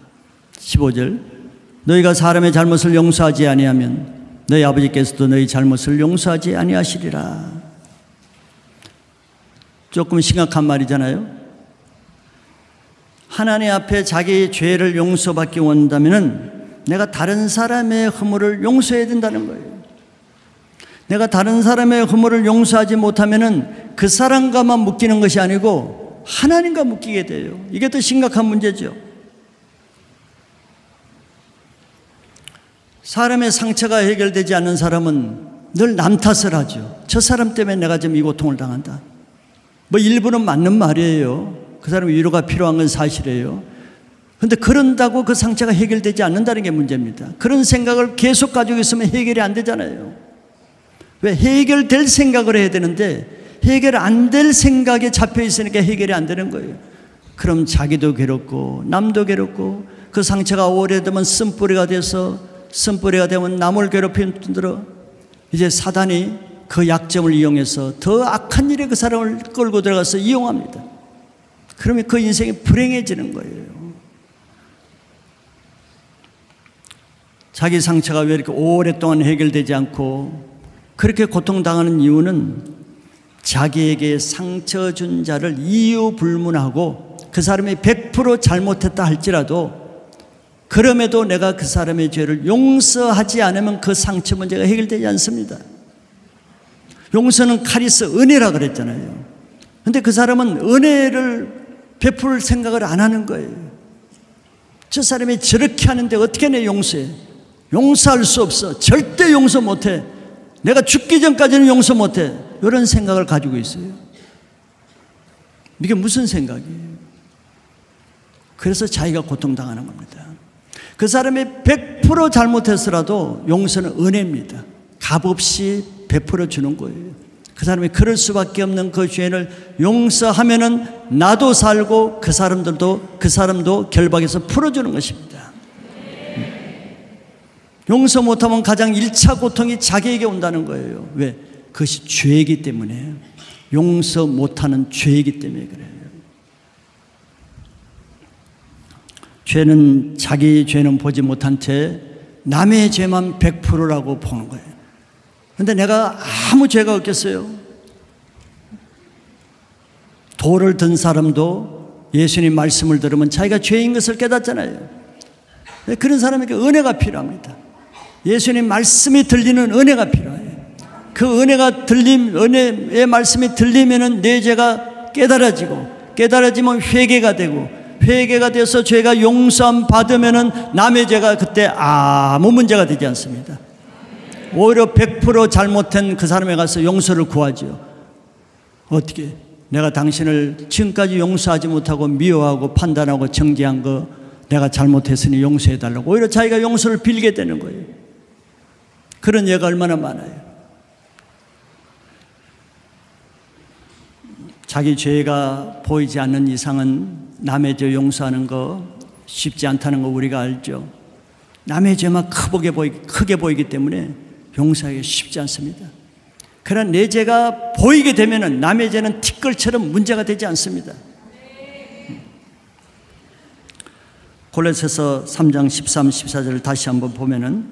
15절 너희가 사람의 잘못을 용서하지 아니하면 너희 아버지께서도 너희 잘못을 용서하지 아니하시리라. 조금 심각한 말이잖아요. 하나님 앞에 자기 죄를 용서받기 원한다면 내가 다른 사람의 허물을 용서해야 된다는 거예요. 내가 다른 사람의 허물을 용서하지 못하면 그 사람과만 묶이는 것이 아니고 하나님과 묶이게 돼요. 이게 더 심각한 문제죠. 사람의 상처가 해결되지 않는 사람은 늘 남 탓을 하죠. 저 사람 때문에 내가 지금 이 고통을 당한다. 뭐 일부는 맞는 말이에요. 그 사람의 위로가 필요한 건 사실이에요. 그런데 그런다고 그 상처가 해결되지 않는다는 게 문제입니다. 그런 생각을 계속 가지고 있으면 해결이 안 되잖아요. 왜? 해결될 생각을 해야 되는데 해결 안 될 생각에 잡혀 있으니까 해결이 안 되는 거예요. 그럼 자기도 괴롭고 남도 괴롭고 그 상처가 오래되면 쓴뿌리가 돼서 쓴뿌리가 되면 남을 괴롭히는 들어 이제 사단이 그 약점을 이용해서 더 악한 일에 그 사람을 끌고 들어가서 이용합니다. 그러면 그 인생이 불행해지는 거예요. 자기 상처가 왜 이렇게 오랫동안 해결되지 않고 그렇게 고통당하는 이유는 자기에게 상처 준 자를 이유 불문하고 그 사람이 100% 잘못했다 할지라도 그럼에도 내가 그 사람의 죄를 용서하지 않으면 그 상처 문제가 해결되지 않습니다. 용서는 카리스, 은혜라 그랬잖아요. 그런데 그 사람은 은혜를 베풀 생각을 안 하는 거예요. 저 사람이 저렇게 하는데 어떻게 내 용서해? 용서할 수 없어. 절대 용서 못해. 내가 죽기 전까지는 용서 못해. 이런 생각을 가지고 있어요. 이게 무슨 생각이에요? 그래서 자기가 고통당하는 겁니다. 그 사람이 100% 잘못했더라도 용서는 은혜입니다. 값없이 베풀어 주는 거예요. 그 사람이 그럴 수밖에 없는 그 죄를 용서하면은 나도 살고 그 사람도 결박해서 풀어주는 것입니다. 용서 못하면 가장 1차 고통이 자기에게 온다는 거예요. 왜? 그것이 죄이기 때문에. 용서 못하는 죄이기 때문에 그래요. 죄는 자기 죄는 보지 못한 채 남의 죄만 100%라고 보는 거예요. 그런데 내가 아무 죄가 없겠어요? 돌을 든 사람도 예수님 말씀을 들으면 자기가 죄인 것을 깨닫잖아요. 그런 사람에게 은혜가 필요합니다. 예수님 말씀이 들리는 은혜가 필요해요. 그 은혜의 말씀이 들리면은 내 죄가 깨달아지면 회개가 되고, 회개가 돼서 죄가 용서함 받으면은 남의 죄가 그때 아무 문제가 되지 않습니다. 오히려 100% 잘못한 그 사람에 가서 용서를 구하죠. 어떻게? 내가 당신을 지금까지 용서하지 못하고 미워하고 판단하고 정죄한 거 내가 잘못했으니 용서해달라고 오히려 자기가 용서를 빌게 되는 거예요. 그런 예가 얼마나 많아요. 자기 죄가 보이지 않는 이상은 남의 죄 용서하는 거 쉽지 않다는 거 우리가 알죠. 남의 죄만 크게 보이기 때문에 용서하기 쉽지 않습니다. 그러나 내 죄가 보이게 되면 남의 죄는 티끌처럼 문제가 되지 않습니다. 골로새서 3장 13, 14절을 다시 한번 보면은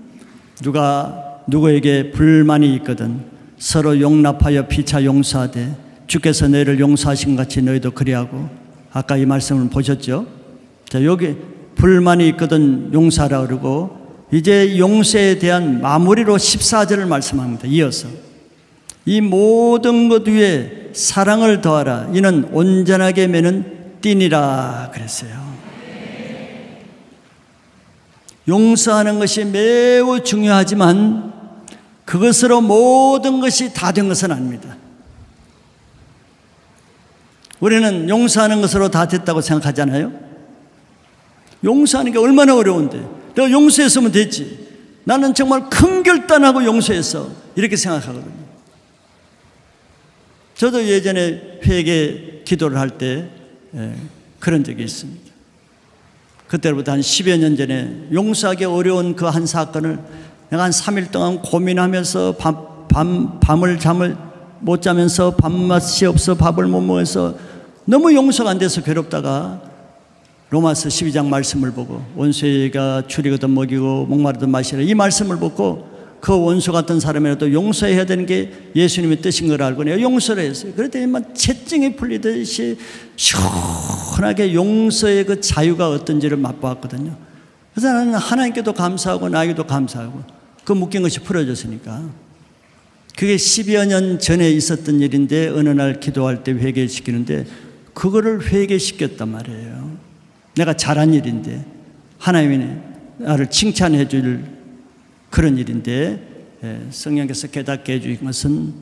누가 누구에게 불만이 있거든 서로 용납하여 피차 용서하되 주께서 너희를 용서하신 같이 너희도 그리하고. 아까 이 말씀을 보셨죠? 자, 여기 불만이 있거든 용서하라 그러고 이제 용서에 대한 마무리로 14절을 말씀합니다. 이어서 이 모든 것 위에 사랑을 더하라. 이는 온전하게 매는 띠니라 그랬어요. 용서하는 것이 매우 중요하지만 그것으로 모든 것이 다 된 것은 아닙니다. 우리는 용서하는 것으로 다 됐다고 생각하잖아요. 용서하는 게 얼마나 어려운데 내가 용서했으면 됐지. 나는 정말 큰 결단하고 용서했어. 이렇게 생각하거든요. 저도 예전에 회개 기도를 할 때 그런 적이 있습니다. 그때로부터 한 10여 년 전에 용서하기 어려운 그 한 사건을 내가 한 3일 동안 고민하면서 밤을 잠을 못 자면서 밥맛이 없어 밥을 못 먹어서 너무 용서가 안 돼서 괴롭다가 로마서 12장 말씀을 보고 원수가 줄이거든 먹이고 목마르든 마시라 이 말씀을 보고 그 원수 같은 사람이라도 용서해야 되는 게 예수님의 뜻인 걸 알고 내가 용서를 했어요. 그랬더니 막 채증이 풀리듯이 시원하게 용서의 그 자유가 어떤지를 맛보았거든요. 그래서 나는 하나님께도 감사하고 나에게도 감사하고 그 묶인 것이 풀어졌으니까. 그게 10여 년 전에 있었던 일인데 어느 날 기도할 때 회개시키는데 그거를 회개시켰단 말이에요. 내가 잘한 일인데 하나님이 나를 칭찬해 줄 그런 일인데 성령께서 깨닫게 해주신 것은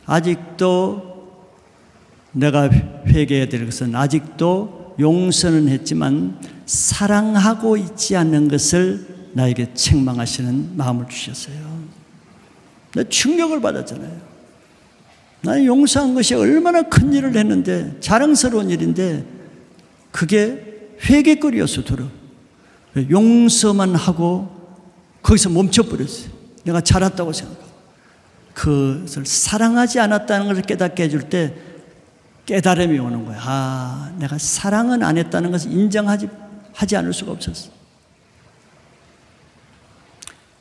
아직도 내가 회개해야 될 것은 아직도 용서는 했지만 사랑하고 있지 않는 것을 나에게 책망하시는 마음을 주셨어요. 나 충격을 받았잖아요. 나는 용서한 것이 얼마나 큰 일을 했는데 자랑스러운 일인데 그게 회개거리였어. 도로 용서만 하고 거기서 멈춰버렸어요. 내가 잘했다고 생각하고 그것을 사랑하지 않았다는 것을 깨닫게 해줄 때 깨달음이 오는 거야. 아, 내가 사랑은 안 했다는 것을 인정하지 않을 수가 없었어.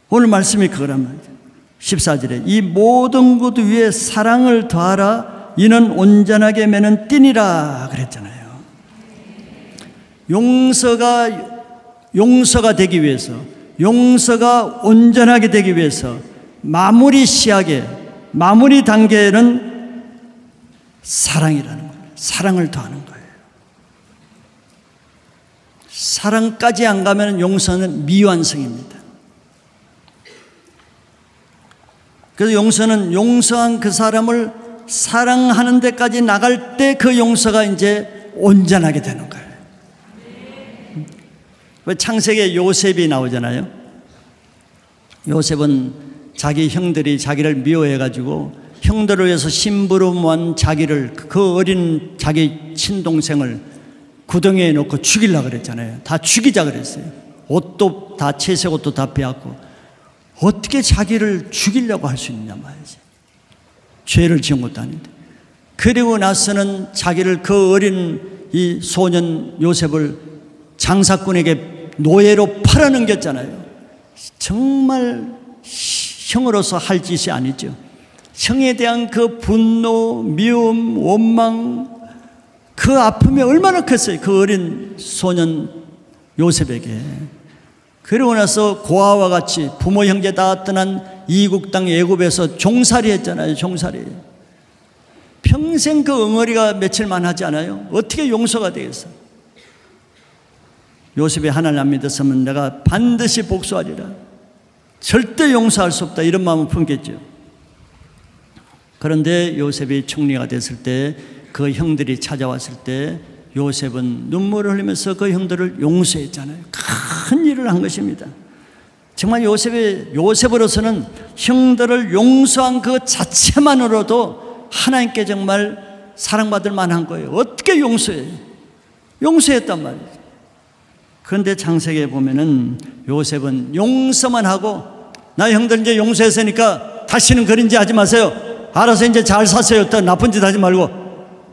오늘 말씀이 그거란 말이죠. 14절에 이 모든 것 위에 사랑을 더하라. 이는 온전하게 매는 띠니라 그랬잖아요. 용서가 되기 위해서, 용서가 온전하게 되기 위해서 마무리 시약에, 마무리 단계는 사랑이라는 거예요. 사랑을 더하는 거예요. 사랑까지 안 가면 용서는 미완성입니다. 그래서 용서는 용서한 그 사람을 사랑하는 데까지 나갈 때 그 용서가 이제 온전하게 되는 거예요. 왜 창세기에 요셉이 나오잖아요. 요셉은 자기 형들이 자기를 미워해가지고 형들을 위해서 심부름한 자기를, 그 어린 자기 친동생을 구덩이에 넣고 죽이려고 그랬잖아요. 다 죽이자 그랬어요. 옷도 다, 채색 옷도 다 빼앗고. 어떻게 자기를 죽이려고 할 수 있냐 말이지. 죄를 지은 것도 아닌데. 그리고 나서는 자기를, 그 어린 이 소년 요셉을 장사꾼에게 노예로 팔아넘겼잖아요. 정말 형으로서 할 짓이 아니죠. 형에 대한 그 분노, 미움, 원망, 그 아픔이 얼마나 컸어요. 그 어린 소년 요셉에게. 그러고 나서 고아와 같이 부모 형제 다 떠난 이국 땅 애굽에서 종살이 했잖아요. 종살이. 평생 그 엉어리가 며칠만 하지 않아요? 어떻게 용서가 되겠어? 요셉이 하나님 안 믿었으면 내가 반드시 복수하리라, 절대 용서할 수 없다, 이런 마음을 품겠죠. 그런데 요셉이 총리가 됐을 때, 그 형들이 찾아왔을 때 요셉은 눈물을 흘리면서 그 형들을 용서했잖아요. 큰 일을 한 것입니다. 정말 요셉으로서는 형들을 용서한 그 자체만으로도 하나님께 정말 사랑받을 만한 거예요. 어떻게 용서해요? 용서했단 말이에요. 그런데 창세기에 보면은 요셉은 용서만 하고, 나 형들 이제 용서했으니까 다시는 그런 짓 하지 마세요. 알아서 이제 잘 사세요. 또 나쁜 짓 하지 말고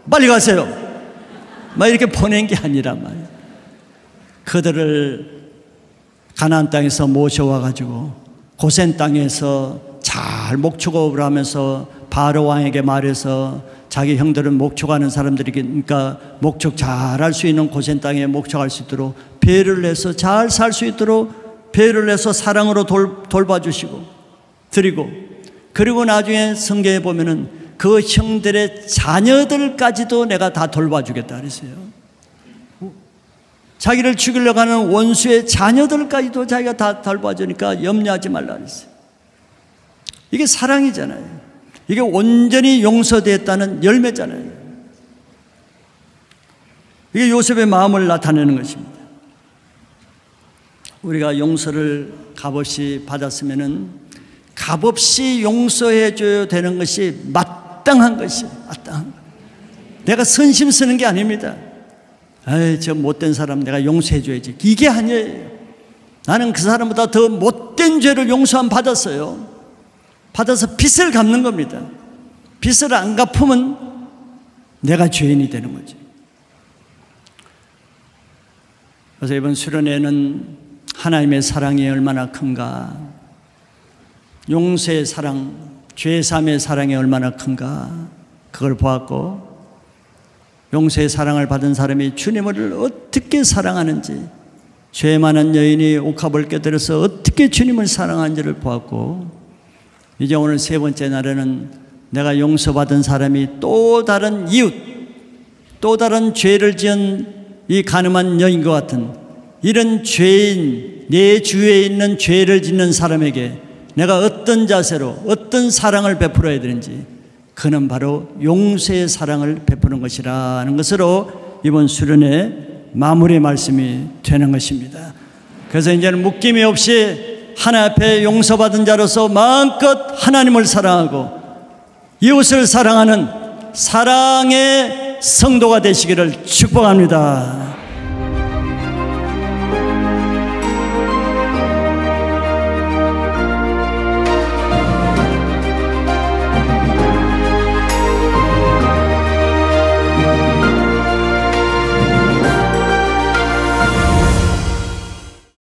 빨리 가세요. 막 이렇게 보낸 게 아니란 말이에요. 그들을 가나안 땅에서 모셔와 가지고 고센 땅에서 잘 목축업을 하면서 바로 왕에게 말해서, 자기 형들은 목축하는 사람들이니까 목축 잘 할 수 있는 고센 땅에 목축할 수 있도록 배를 내서 잘 살 수 있도록 배를 내서 사랑으로 돌봐주시고 드리고, 그리고 나중에 성경에 보면은 그 형들의 자녀들까지도 내가 다 돌봐주겠다 그랬어요. 자기를 죽이려고 하는 원수의 자녀들까지도 자기가 다 돌봐주니까 염려하지 말라 그랬어요. 이게 사랑이잖아요. 이게 온전히 용서되었다는 열매잖아요. 이게 요셉의 마음을 나타내는 것입니다. 우리가 용서를 값없이 받았으면은 값없이 용서해 줘야 되는 것이 마땅한 것이에요. 마땅한 것. 내가 선심 쓰는 게 아닙니다. 에이, 저 못된 사람 내가 용서해 줘야지, 이게 아니에요. 나는 그 사람보다 더 못된 죄를 용서함 받았어요. 받아서 빚을 갚는 겁니다. 빚을 안 갚으면 내가 죄인이 되는 거죠. 그래서 이번 수련회는 하나님의 사랑이 얼마나 큰가, 용서의 사랑, 죄사함의 사랑이 얼마나 큰가, 그걸 보았고, 용서의 사랑을 받은 사람이 주님을 어떻게 사랑하는지, 죄 많은 여인이 옥합을 깨뜨려서 어떻게 주님을 사랑하는지를 보았고, 이제 오늘 세 번째 날에는 내가 용서받은 사람이 또 다른 이웃, 또 다른 죄를 지은 이 가늠한 여인과 같은 이런 죄인, 내 주위에 있는 죄를 짓는 사람에게 내가 어떤 자세로 어떤 사랑을 베풀어야 되는지, 그는 바로 용서의 사랑을 베푸는 것이라는 것으로 이번 수련의 마무리 말씀이 되는 것입니다. 그래서 이제는 묶임이 없이 하나님 앞에 용서받은 자로서 마음껏 하나님을 사랑하고 이웃을 사랑하는 사랑의 성도가 되시기를 축복합니다.